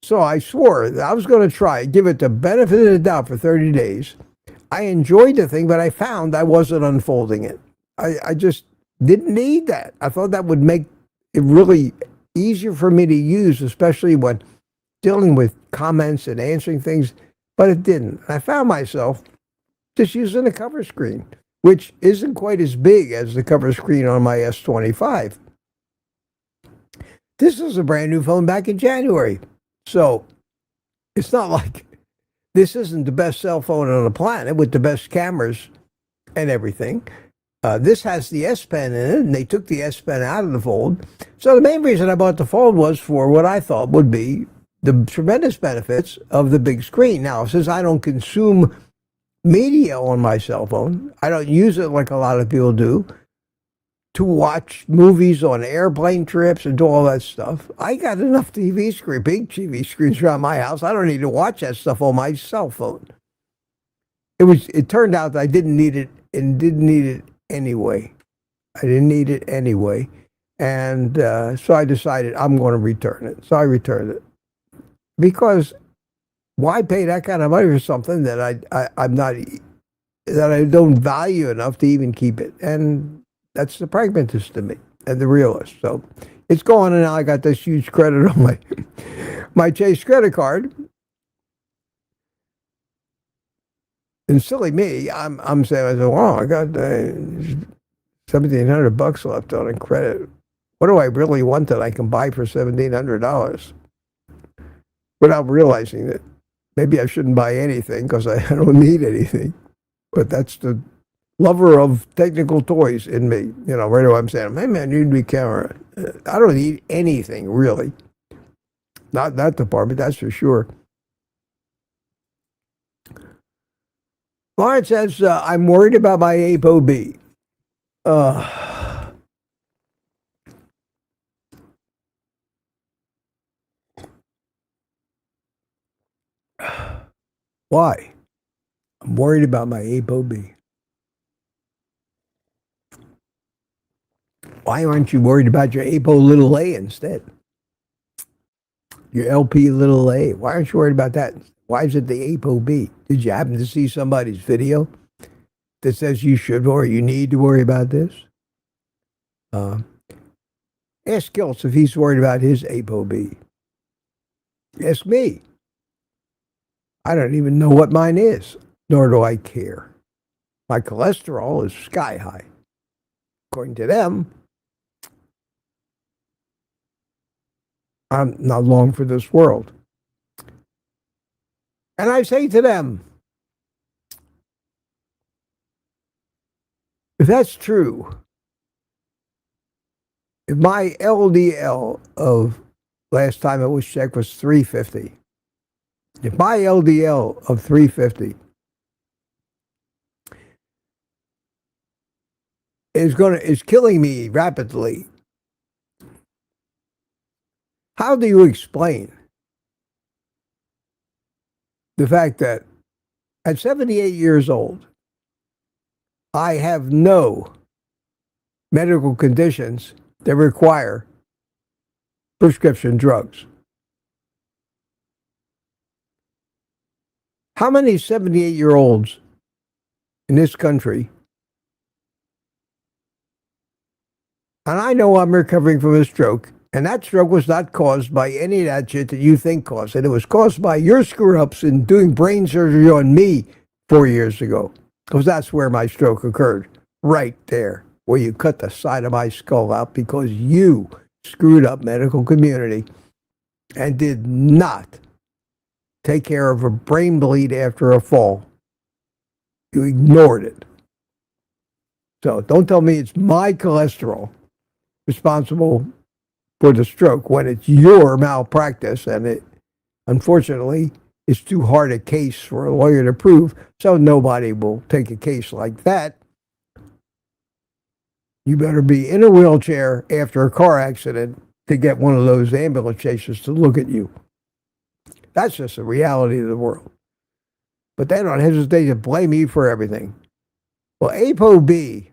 So I swore that I was going to try, give it the benefit of the doubt for 30 days. I enjoyed the thing, but I found I wasn't unfolding it. I just didn't need that. I thought that would make it really easier for me to use, especially when dealing with comments and answering things, but it didn't. I found myself just using the cover screen, which isn't quite as big as the cover screen on my S25. This is a brand new phone back in January. So it's not like this isn't the best cell phone on the planet with the best cameras and everything. This has the S Pen in it, and they took the S Pen out of the Fold. So the main reason I bought the Fold was for what I thought would be the tremendous benefits of the big screen. Now, since I don't consume media on my cell phone, I don't use it like a lot of people do to watch movies on airplane trips and do all that stuff. I got enough big TV screens around my house. I don't need to watch that stuff on my cell phone. It turned out that I didn't need it and didn't need it anyway. I didn't need it anyway. And so I decided I'm going to return it. So I returned it. Because why pay that kind of money for something that I don't value enough to even keep it? And that's the pragmatist to me and the realist. So It's gone, and now I got this huge credit on my Chase credit card. And silly me, I'm saying, I said, wow, I got $1,700 left on a credit. What do I really want that I can buy for $1,700? Without realizing that maybe I shouldn't buy anything because I don't need anything. But that's the lover of technical toys in me. You know, right away I'm saying, hey man, you need to be camera. I don't need anything, really. Not that department, that's for sure. Lawrence says, I'm worried about my ApoB. Why? I'm worried about my ApoB. Why aren't you worried about your Apo little a instead? Your LP little a. Why aren't you worried about that? Why is it the ApoB? Did you happen to see somebody's video that says you should or you need to worry about this? Ask Gilts if he's worried about his ApoB. Ask me. I don't even know what mine is, nor do I care. My cholesterol is sky high. According to them, I'm not long for this world. And I say to them, if that's true, if my LDL of last time it was checked was 350, if my LDL of 350 is killing me rapidly, how do you explain the fact that at 78 years old, I have no medical conditions that require prescription drugs? How many 78-year-olds in this country, and I know I'm recovering from a stroke, and that stroke was not caused by any of that shit that you think caused it. It was caused by your screw-ups in doing brain surgery on me 4 years ago, because that's where my stroke occurred, right there, where you cut the side of my skull out because you screwed up medical community and did not take care of a brain bleed after a fall. You ignored it. So don't tell me it's my cholesterol responsible for the stroke when it's your malpractice, and it, unfortunately, is too hard a case for a lawyer to prove, so nobody will take a case like that. You better be in a wheelchair after a car accident to get one of those ambulance chasers to look at you. That's just the reality of the world. But they don't hesitate to blame me for everything. Well, ApoB,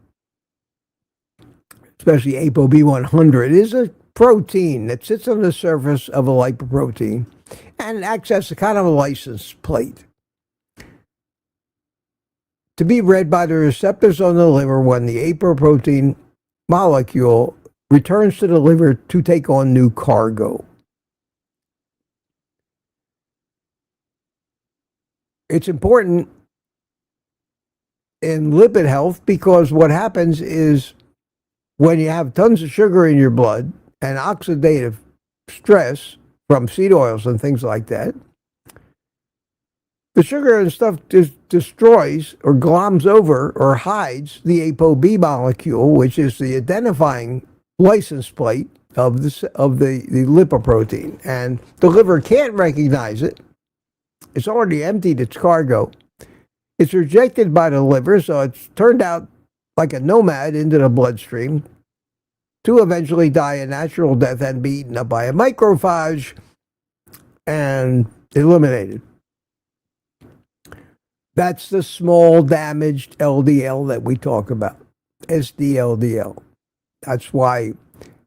especially ApoB 100, is a protein that sits on the surface of a lipoprotein and acts as a kind of a license plate to be read by the receptors on the liver when the apoprotein molecule returns to the liver to take on new cargo. It's important in lipid health because what happens is when you have tons of sugar in your blood and oxidative stress from seed oils and things like that, the sugar and stuff destroys or gloms over or hides the ApoB molecule, which is the identifying license plate of the lipoprotein. And the liver can't recognize it. It's already emptied its cargo. It's rejected by the liver, so it's turned out like a nomad into the bloodstream to eventually die a natural death and be eaten up by a macrophage and eliminated. That's the small damaged LDL that we talk about, SDLDL. That's why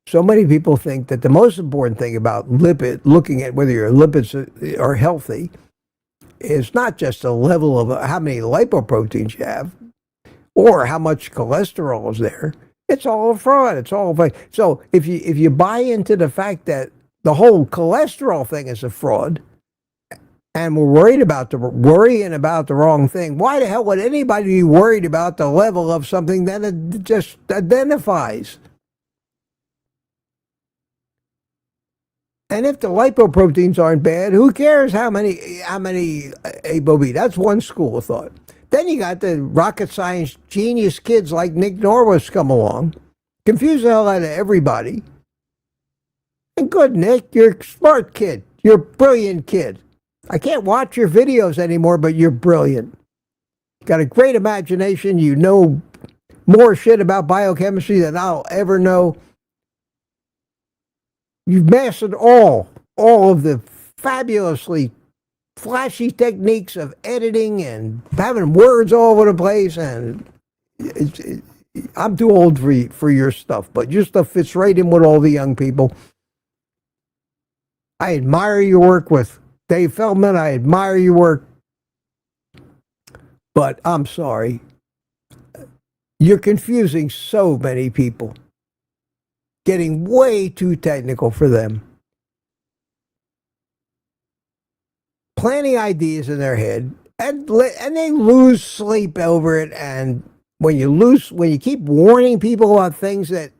so many people think that the most important thing about looking at whether your lipids are healthy, is not just the level of how many lipoproteins you have or how much cholesterol is there. It's all a fraud. It's all fake. So if you buy into the fact that the whole cholesterol thing is a fraud, and we're worrying about the wrong thing, why the hell would anybody be worried about the level of something that it just identifies? And if the lipoproteins aren't bad, who cares how many ApoB? That's one school of thought. Then you got the rocket science genius kids like Nick Norris come along, confuse the hell out of everybody. And good, Nick, you're a smart kid. You're a brilliant kid. I can't watch your videos anymore, but you're brilliant. Got a great imagination. You know more shit about biochemistry than I'll ever know. You've mastered all of the fabulously flashy techniques of editing and having words all over the place. And I'm too old for your stuff, but your stuff fits right in with all the young people. I admire your work with Dave Feldman. I admire your work. But I'm sorry. You're confusing so many people. Getting way too technical for them. Planting ideas in their head, and they lose sleep over it. And when you keep warning people about things that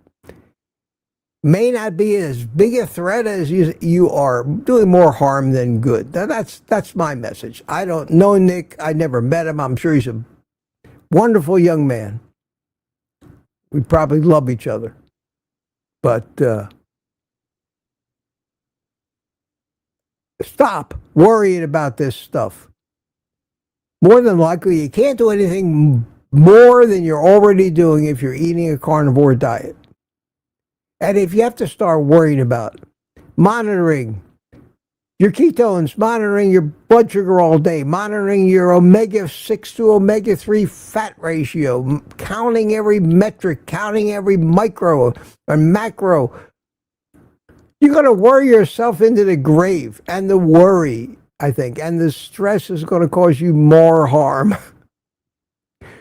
may not be as big a threat as you are doing more harm than good. That's my message. I don't know Nick. I never met him. I'm sure he's a wonderful young man. We probably love each other. But stop worrying about this stuff. More than likely, you can't do anything more than you're already doing if you're eating a carnivore diet. And if you have to start worrying about monitoring your ketones, monitoring your blood sugar all day, monitoring your omega-6 to omega-3 fat ratio, counting every metric, counting every micro or macro, you're going to worry yourself into the grave. And the worry, I think, and the stress is going to cause you more harm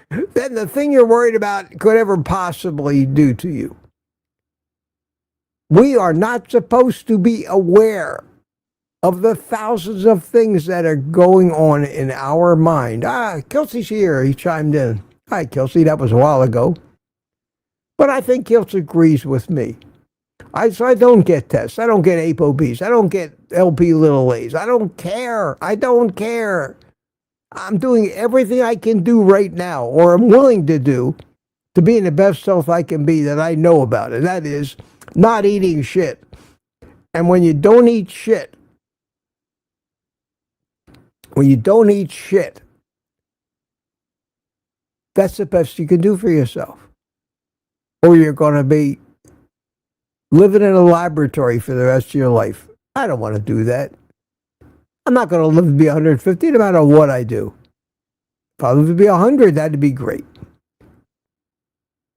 than the thing you're worried about could ever possibly do to you. We are not supposed to be aware of the thousands of things that are going on in our mind. Kelsey's here. He chimed in. Hi, Kelsey. That was a while ago. But I think Kelsey agrees with me. So I don't get tests. I don't get ApoBs. I don't get LP little A's. I don't care. I don't care. I'm doing everything I can do right now, or I'm willing to do, to be in the best health I can be that I know about. And that is not eating shit. And when you don't eat shit, that's the best you can do for yourself. Or you're going to be living in a laboratory for the rest of your life. I don't want to do that. I'm not going to live to be 150 no matter what I do. If I live to be 100, that'd be great.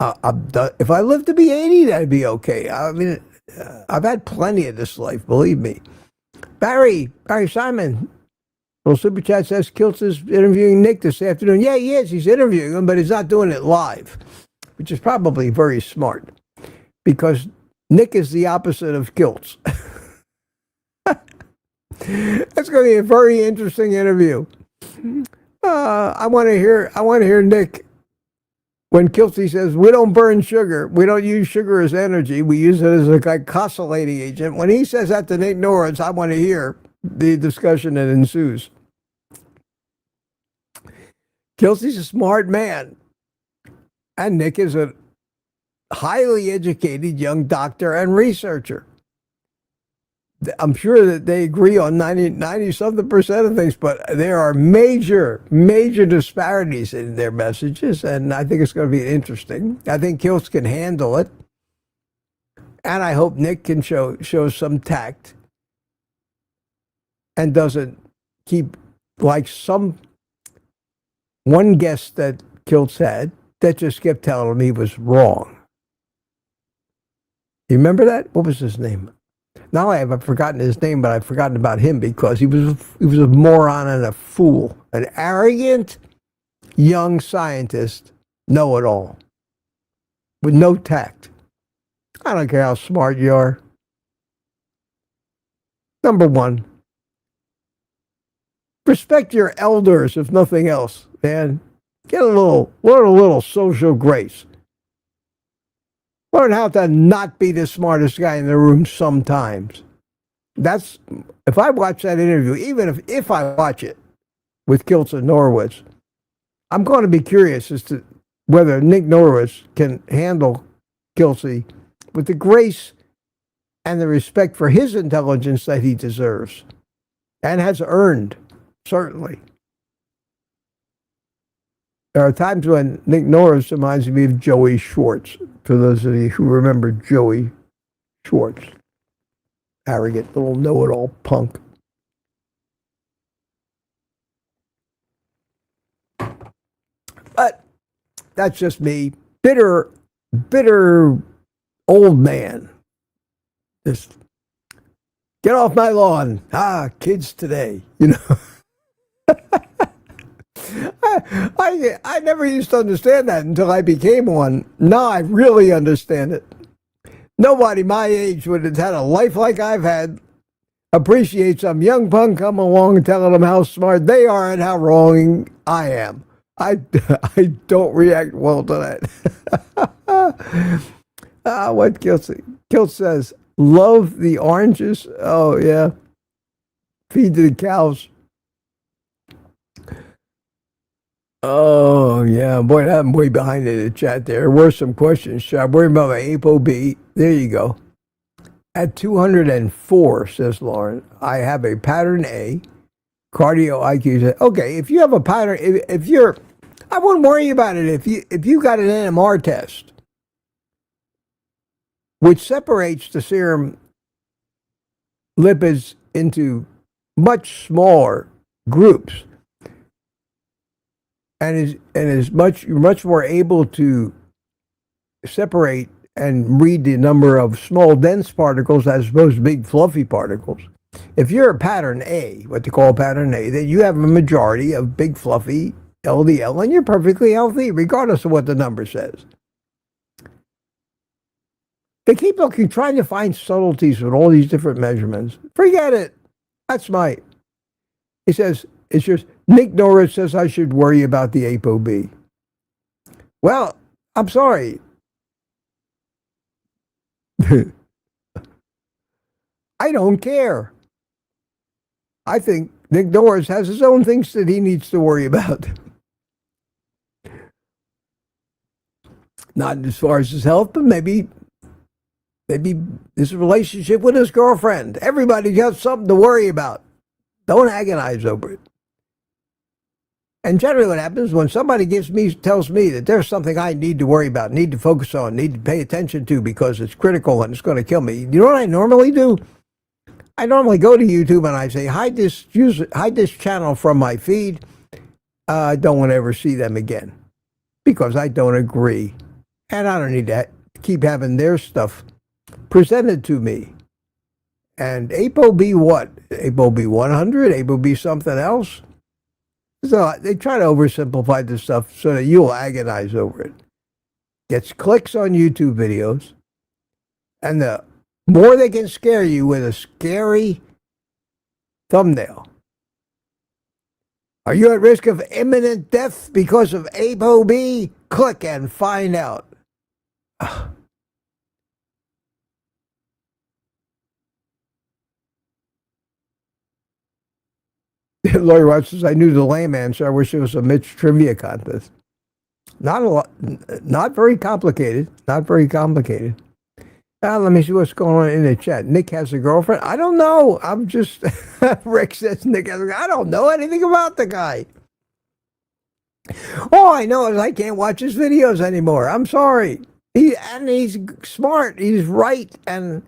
If I live to be 80, that'd be okay. I mean, I've had plenty of this life, believe me. Barry Simon, little super chat says Kiltz is interviewing Nick this afternoon. Yeah, he is. He's interviewing him, but he's not doing it live, which is probably very smart because Nick is the opposite of Kiltz. That's going to be a very interesting interview. I want to hear Nick when Kiltzy says we don't burn sugar, we don't use sugar as energy, we use it as a glycosylating agent. When he says that to Nick Norris, I want to hear the discussion that ensues. Kiltzy's a smart man, and Nick is a highly educated young doctor and researcher. I'm sure that they agree on 90-something% of things, but there are major disparities in their messages, and I think it's going to be interesting. I think Kiltz can handle it, and I hope Nick can show some tact and doesn't keep, like one guest that Kiltz had that just kept telling him he was wrong. You remember that? What was his name? Now I've forgotten his name, but I've forgotten about him because he was a moron and a fool, an arrogant young scientist, know-it-all. with no tact. I don't care how smart you are. Number one, respect your elders, if nothing else, man. Learn a little social grace. Learn how to not be the smartest guy in the room sometimes. If I watch that interview, even if I watch it with Kiltz and Norwitz, I'm going to be curious as to whether Nick Norwitz can handle Kiltz with the grace and the respect for his intelligence that he deserves and has earned, certainly. There are times when Nick Norris reminds me of Joey Schwartz, for those of you who remember Joey Schwartz. Arrogant little know-it-all punk. But that's just me. Bitter old man. Just get off my lawn. Kids today, you know. I never used to understand that until I became one. Now I really understand it. Nobody my age would have had a life like I've had appreciate some young punk come along telling them how smart they are and how wrong I am. I don't react well to that. What Kiltz says, love the oranges. Oh, yeah. Feed to the cows. Oh, yeah. Boy, I'm way behind in the chat there. There were some questions. Should I worry about my ApoB? There you go. At 204, says Lauren, I have a pattern A. Cardio IQ. Okay, if you have a pattern, if you're, I wouldn't worry about it if you got an NMR test, which separates the serum lipids into much smaller groups, and is much more able to separate and read the number of small dense particles as opposed to big fluffy particles. If you're a pattern A, what they call pattern A, then you have a majority of big fluffy LDL, and you're perfectly healthy, regardless of what the number says. They keep trying to find subtleties with all these different measurements. Forget it. That's he says, it's just, Nick Norris says I should worry about the ApoB. Well, I'm sorry. I don't care. I think Nick Norris has his own things that he needs to worry about. Not as far as his health, but maybe his relationship with his girlfriend. Everybody has something to worry about. Don't agonize over it. And generally what happens when somebody tells me that there's something I need to worry about, need to focus on, need to pay attention to because it's critical and it's going to kill me. You know what I normally do? I normally go to YouTube and I say, hide this channel from my feed. I don't want to ever see them again because I don't agree. And I don't need to keep having their stuff presented to me. And ApoB what? ApoB 100? ApoB something else? So they try to oversimplify this stuff so that you'll agonize over it. Gets clicks on YouTube videos. And the more they can scare you with a scary thumbnail. Are you at risk of imminent death because of ApoB? Click and find out. Lori Watts says, I knew the lame answer. I wish it was a Mitch trivia contest. Not a lot, not very complicated. Not very complicated. Let me see what's going on in the chat. Nick has a girlfriend? I don't know. I'm just, Rick says Nick has a girlfriend. I don't know anything about the guy. All I know is I can't watch his videos anymore. I'm sorry. He's smart. He's right. And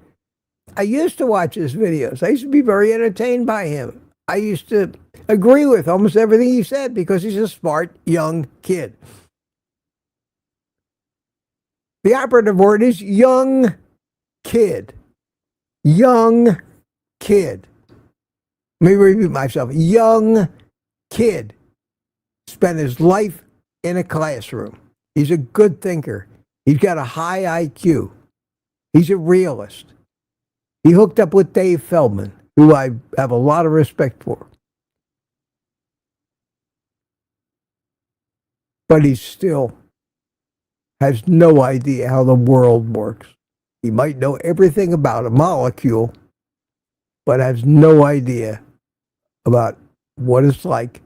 I used to watch his videos. I used to be very entertained by him. I used to agree with almost everything he said because he's a smart young kid. The operative word is young kid. Young kid. Let me repeat myself. Young kid. Spent his life in a classroom. He's a good thinker. He's got a high IQ. He's a realist. He hooked up with Dave Feldman, who I have a lot of respect for. But he still has no idea how the world works. He might know everything about a molecule, but has no idea about what it's like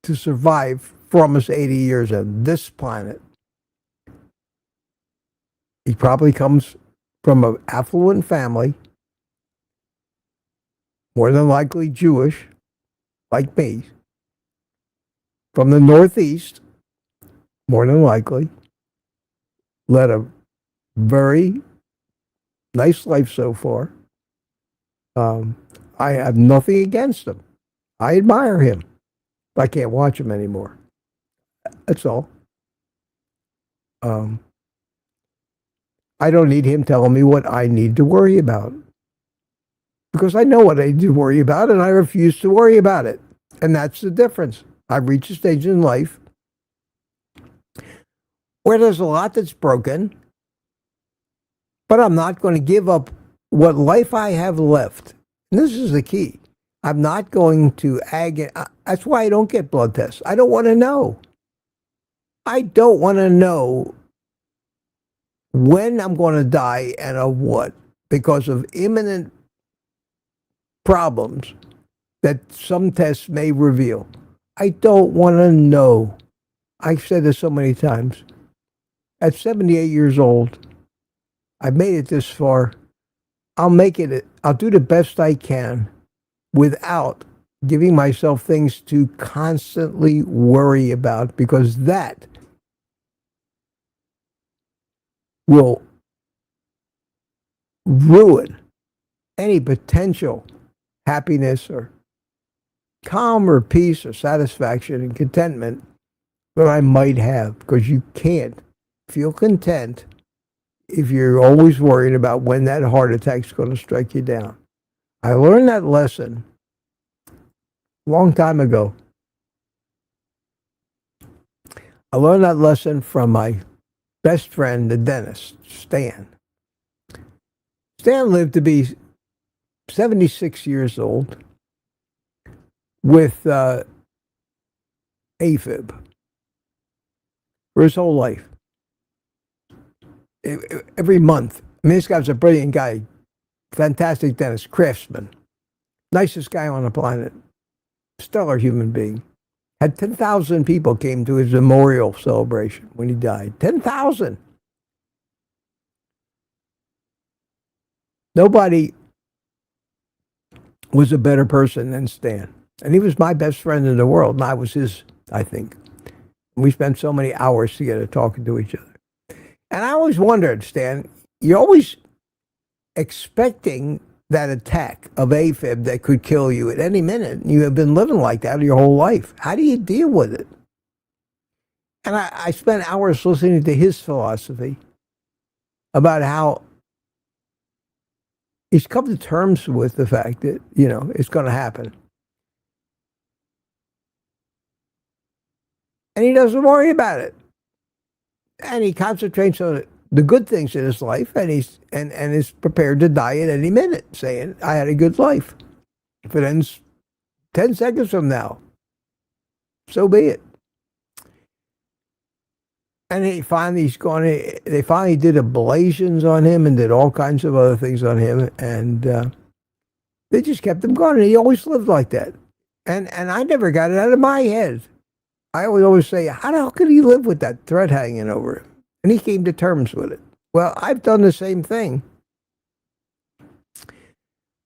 to survive for almost 80 years on this planet. He probably comes from an affluent family, more than likely Jewish, like me, from the Northeast, more than likely, led a very nice life so far. I have nothing against him. I admire him. I can't watch him anymore. That's all. I don't need him telling me what I need to worry about. Because I know what I need to worry about, and I refuse to worry about it. And that's the difference. I've reached a stage in life where there's a lot that's broken, but I'm not going to give up what life I have left. And this is the key. I'm not going to that's why I don't get blood tests. I don't want to know. I don't want to know when I'm going to die and of what, because of imminent problems that some tests may reveal. I don't want to know. I've said this so many times. At 78 years old, I've made it this far. I'll do the best I can without giving myself things to constantly worry about, because that will ruin any potential happiness or calm or peace or satisfaction and contentment that I might have, because you can't feel content if you're always worried about when that heart attack's going to strike you down. I learned that lesson a long time ago. I learned that lesson from my best friend, the dentist, Stan. Stan lived to be 76 years old with AFib for his whole life. Every month. I mean, this guy was a brilliant guy, fantastic dentist, craftsman, nicest guy on the planet, stellar human being. Had 10,000 people came to his memorial celebration when he died. 10,000. Nobody was a better person than Stan. And he was my best friend in the world, and I was his, I think. We spent so many hours together talking to each other. And I always wondered, Stan, you're always expecting that attack of AFib that could kill you at any minute. You have been living like that your whole life. How do you deal with it? And I spent hours listening to his philosophy about how he's come to terms with the fact that, it's going to happen. And he doesn't worry about it. And he concentrates on the good things in his life, and he's is prepared to die at any minute, saying, I had a good life. If it ends 10 seconds from now, so be it. And they finally did ablations on him and did all kinds of other things on him, and they just kept him going. And he always lived like that. And I never got it out of my head. I would always say, how the hell could he live with that threat hanging over him? And he came to terms with it. Well, I've done the same thing.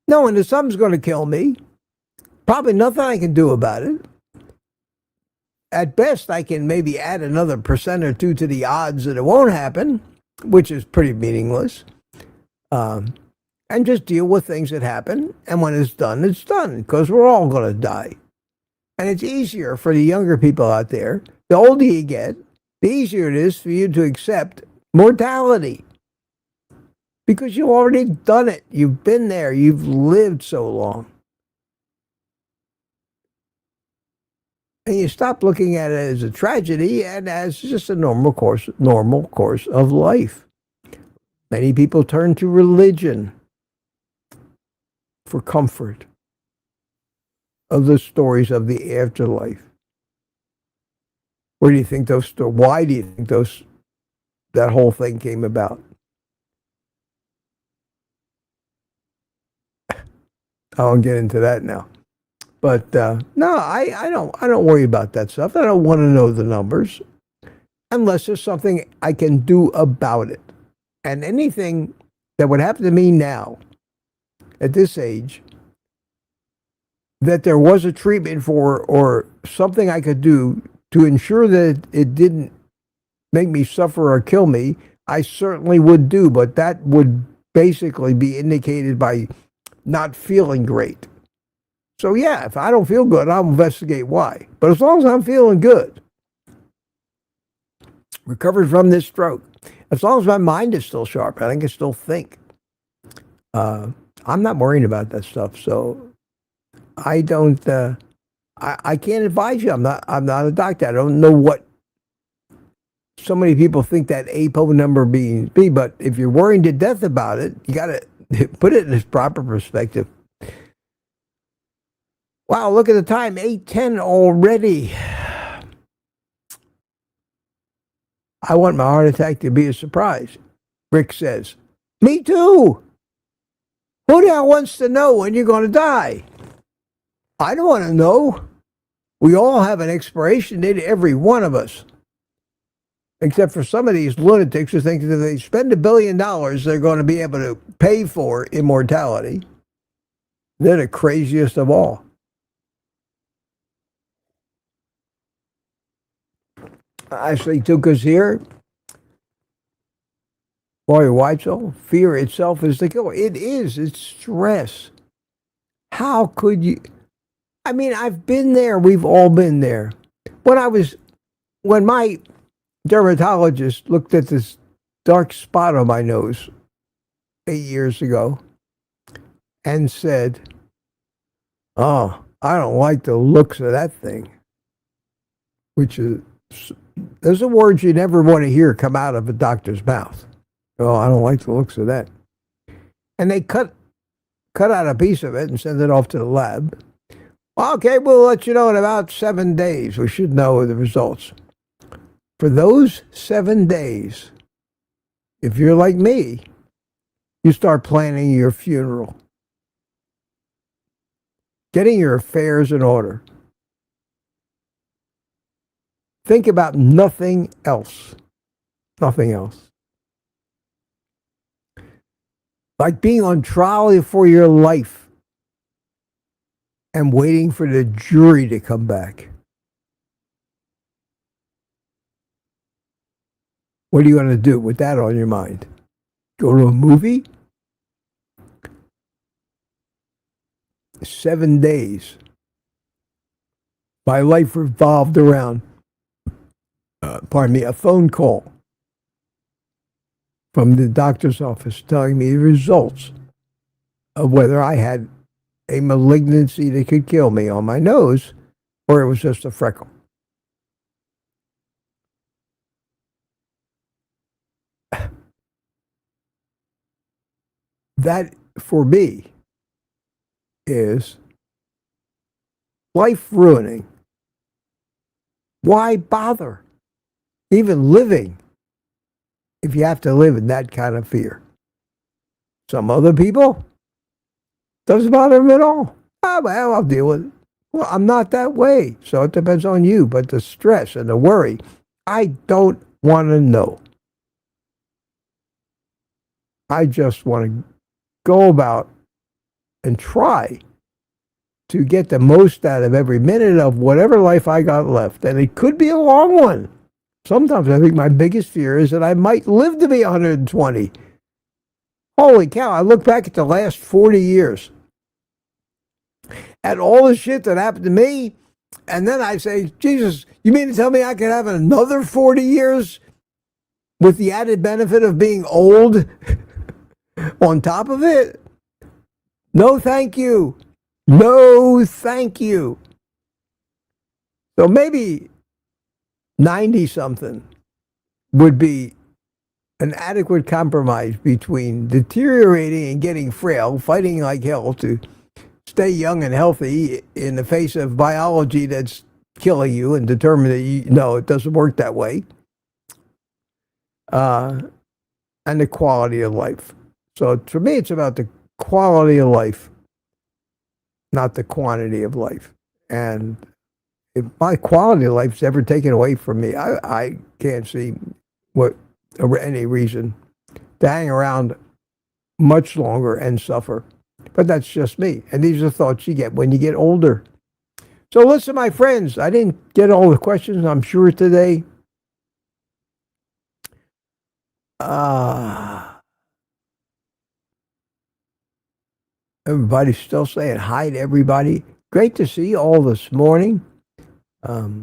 Knowing that something's going to kill me, probably nothing I can do about it. At best, I can maybe add another % or 2 to the odds that it won't happen, which is pretty meaningless. And just deal with things that happen. And when it's done, because we're all going to die. And it's easier for the younger people out there. The older you get, the easier it is for you to accept mortality. Because you've already done it. You've been there. You've lived so long. And you stop looking at it as a tragedy and as just a normal course of life. Many people turn to religion for comfort of the stories of the afterlife. Where do you think why do you think that whole thing came about? I won't get into that now. But no, I don't worry about that stuff. I don't want to know the numbers unless there's something I can do about it. And anything that would happen to me now, at this age, that there was a treatment for or something I could do to ensure that it didn't make me suffer or kill me, I certainly would do. But that would basically be indicated by not feeling great. So yeah, if I don't feel good, I'll investigate why. But as long as I'm feeling good, recovered from this stroke, as long as my mind is still sharp and I can still think, I'm not worrying about that stuff. So I don't. I can't advise you. I'm not a doctor. I don't know what so many people think that APO number be. But if you're worrying to death about it, you got to put it in its proper perspective. Wow, look at the time, 8:10 already. I want my heart attack to be a surprise, Rick says. Me too. Who the hell wants to know when you're going to die? I don't want to know. We all have an expiration date, every one of us. Except for some of these lunatics who think that if they spend $1 billion, they're going to be able to pay for immortality. They're the craziest of all. Ashley Tuca's here. Boy, Weitzel, fear itself is the killer. It is. It's stress. How could you? I mean, I've been there. We've all been there. When my dermatologist looked at this dark spot on my nose 8 years ago and said, "Oh, I don't like the looks of that thing," which is, those are words you never want to hear come out of a doctor's mouth. Oh, I don't like the looks of that. And they cut out a piece of it and send it off to the lab. Well, okay, we'll let you know in about 7 days. We should know the results. For those 7 days, if you're like me, you start planning your funeral. Getting your affairs in order. Think about nothing else. Nothing else. Like being on trial for your life and waiting for the jury to come back. What are you going to do with that on your mind? Go to a movie? 7 days. My life revolved around, a phone call from the doctor's office telling me the results of whether I had a malignancy that could kill me on my nose or it was just a freckle. That, for me, is life ruining. Why bother even living if you have to live in that kind of fear? Some other people, doesn't bother them at all. Oh, well, I'll deal with it. Well, I'm not that way, so it depends on you. But the stress and the worry, I don't want to know. I just want to go about and try to get the most out of every minute of whatever life I got left. And it could be a long one. Sometimes I think my biggest fear is that I might live to be 120. Holy cow, I look back at the last 40 years at all the shit that happened to me, and then I say, Jesus, you mean to tell me I could have another 40 years with the added benefit of being old on top of it? No, thank you. No, thank you. So maybe 90-something would be an adequate compromise between deteriorating and getting frail, fighting like hell to stay young and healthy in the face of biology that's killing you, and determine that no, it doesn't work that way, and the quality of life. So for me, it's about the quality of life, not the quantity of life. And if my quality of life is ever taken away from me, I can't see any reason to hang around much longer and suffer. But that's just me. And these are thoughts you get when you get older. So listen, my friends, I didn't get all the questions, I'm sure, today. Everybody's still saying hi to everybody. Great to see you all this morning. I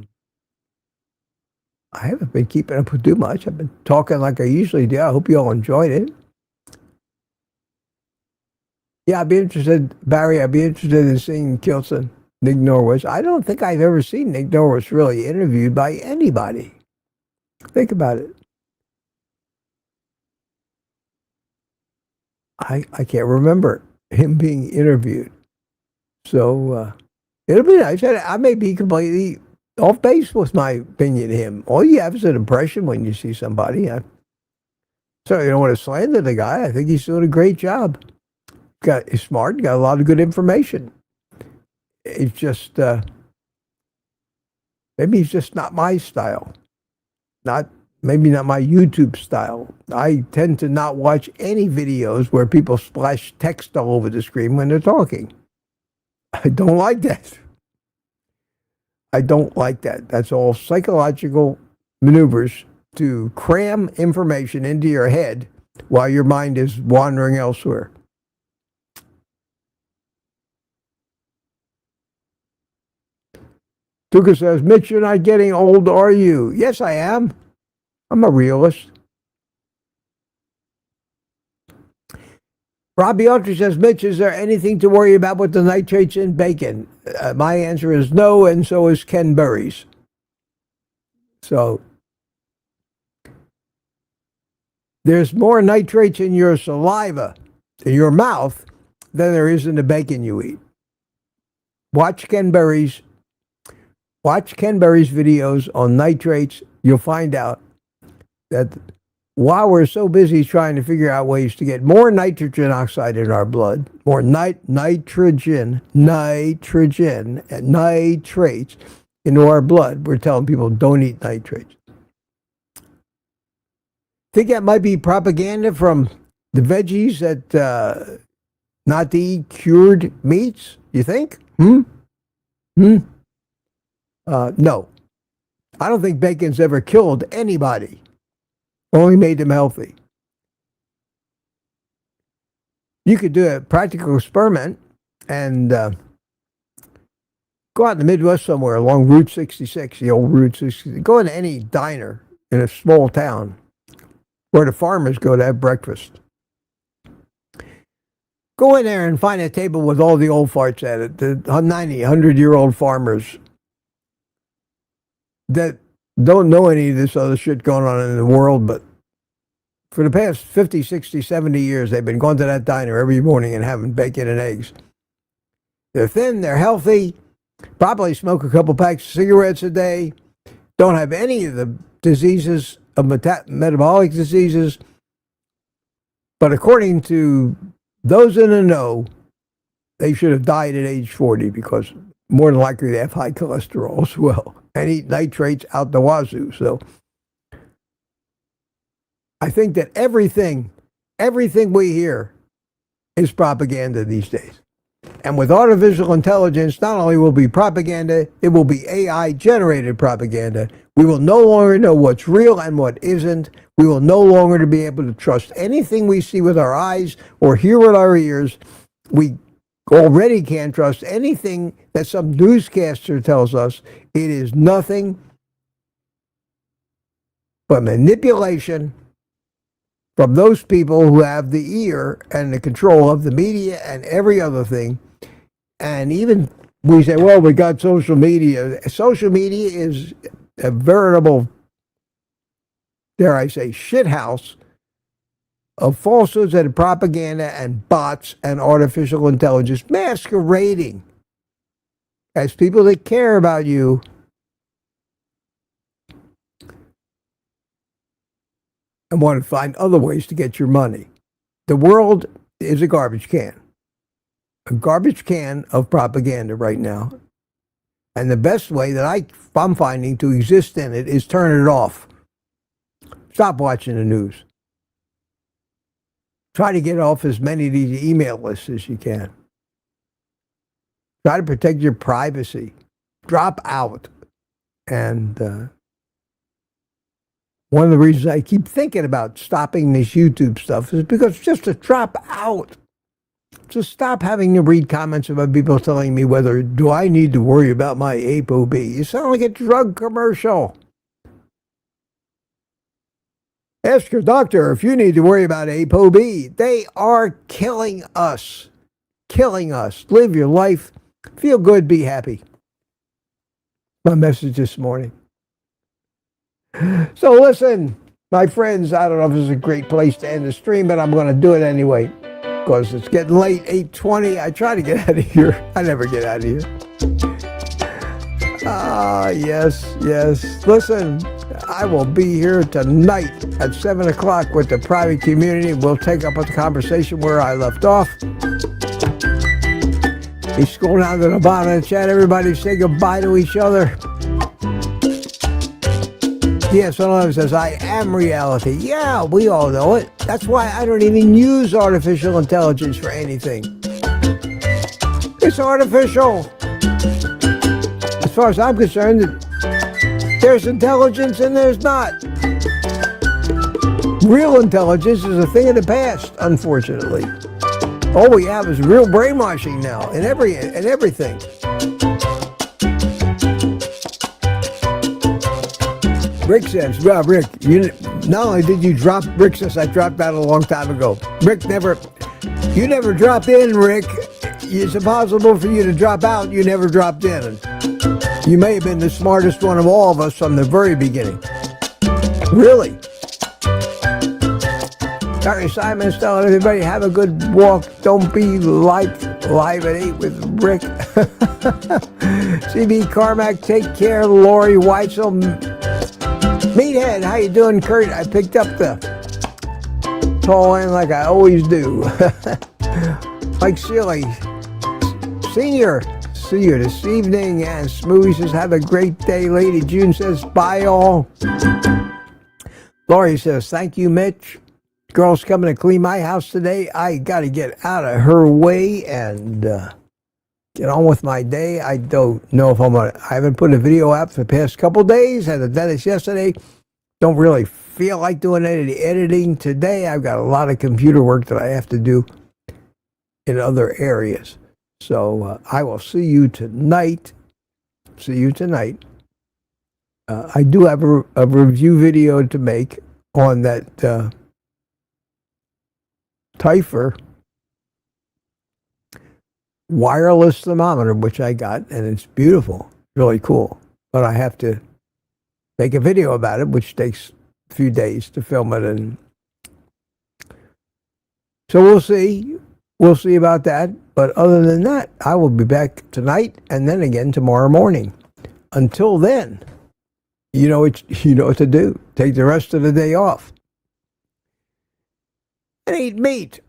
haven't been keeping up with too much. I've been talking like I usually do. I hope you all enjoyed it. Yeah, I'd be interested, Barry, I'd be interested in seeing Kilson, Nick Norwich. I don't think I've ever seen Nick Norwich really interviewed by anybody. Think about it. I can't remember him being interviewed. So it'll be nice. I may be completely off base with my opinion of him. All you have is an impression when you see somebody. So you don't want to slander the guy. I think he's doing a great job. He's smart, got a lot of good information. It's just maybe he's just not my style. Maybe not my YouTube style. I tend to not watch any videos where people splash text all over the screen when they're talking. I don't like that. I don't like that. That's all psychological maneuvers to cram information into your head while your mind is wandering elsewhere. Tuka says, Mitch, you're not getting old, are you? Yes, I am. I'm a realist. Robbie Autry says, Mitch, is there anything to worry about with the nitrates in bacon? My answer is no, and so is Ken Burry's. So there's more nitrates in your saliva, in your mouth, than there is in the bacon you eat. Watch Ken Burry's videos on nitrates. You'll find out that while we're so busy trying to figure out ways to get more nitrogen oxide in our blood, more nitrogen and nitrates into our blood, we're telling people don't eat nitrates. Think that might be propaganda from the veggies that not to eat cured meats? You think? No. I don't think bacon's ever killed anybody. Only made them healthy. You could do a practical experiment and go out in the Midwest somewhere along Route 66, the old Route 66. Go into any diner in a small town where the farmers go to have breakfast. Go in there and find a table with all the old farts at it, the 90, 100-year-old farmers that don't know any of this other shit going on in the world, but for the past 50, 60, 70 years, they've been going to that diner every morning and having bacon and eggs. They're thin, they're healthy, probably smoke a couple packs of cigarettes a day, don't have any of the diseases of metabolic diseases, but according to those in the know, they should have died at age 40 because more than likely they have high cholesterol as well and eat nitrates out the wazoo. So I think that everything we hear is propaganda these days. And with artificial intelligence, not only will it be propaganda, it will be AI-generated propaganda. We will no longer know what's real and what isn't. We will no longer be able to trust anything we see with our eyes or hear with our ears. We already can't trust anything that some newscaster tells us. It is nothing but manipulation from those people who have the ear and the control of the media and every other thing. And even we say, well, we got social media. Social media is a veritable, dare I say, shithouse of falsehoods and propaganda and bots and artificial intelligence masquerading as people that care about you and want to find other ways to get your money. The world is a garbage can of propaganda right now. And the best way that I'm finding to exist in it is turn it off. Stop watching the news. Try to get off as many of these email lists as you can. Try to protect your privacy. Drop out. And one of the reasons I keep thinking about stopping this YouTube stuff is because just to drop out. Just stop having to read comments about people telling me whether do I need to worry about my ApoB. You sound like a drug commercial. Ask your doctor if you need to worry about ApoB. They are killing us. Killing us. Live your life. Feel good. Be happy. My message this morning. So listen, my friends, I don't know if this is a great place to end the stream, but I'm going to do it anyway because it's getting late, 8:20. I try to get out of here. I never get out of here. Yes. Listen, I will be here tonight at 7 o'clock with the private community. We'll take up a conversation where I left off. You scroll down to the bottom of the chat. Everybody say goodbye to each other. Yes, someone says, I am reality. Yeah, we all know it. That's why I don't even use artificial intelligence for anything. It's artificial. As far as I'm concerned, there's intelligence and there's not. Real intelligence is a thing of the past, unfortunately. All we have is real brainwashing now in everything. Rick says, well, Rick, not only did you drop, Rick says I dropped out a long time ago. You never dropped in, Rick. It's impossible for you to drop out. You never dropped in. You may have been the smartest one of all of us from the very beginning. Really. Dr. Simon's telling everybody, have a good walk. Don't be live at 8 with Rick. CB Carmack, take care. Lori Weitzel. Meathead, how you doing, Kurt? I picked up the tall end like I always do. Mike Sealy, Senior, see you this evening. And Smoothie says, have a great day. Lady June says, bye all. Lori says, thank you, Mitch. Girl's coming to clean my house today. I got to get out of her way and get on with my day. I don't know if I haven't put a video out for the past couple days. Had a dentist yesterday. Don't really feel like doing any editing today. I've got a lot of computer work that I have to do in other areas. So I will see you tonight. I do have a review video to make on that Typher wireless thermometer, which I got, and it's beautiful, really cool. But I have to make a video about it, which takes a few days to film it, and so we'll see about that. But other than that, I will be back tonight and then again tomorrow morning. Until then, you know what to do. Take the rest of the day off and eat meat.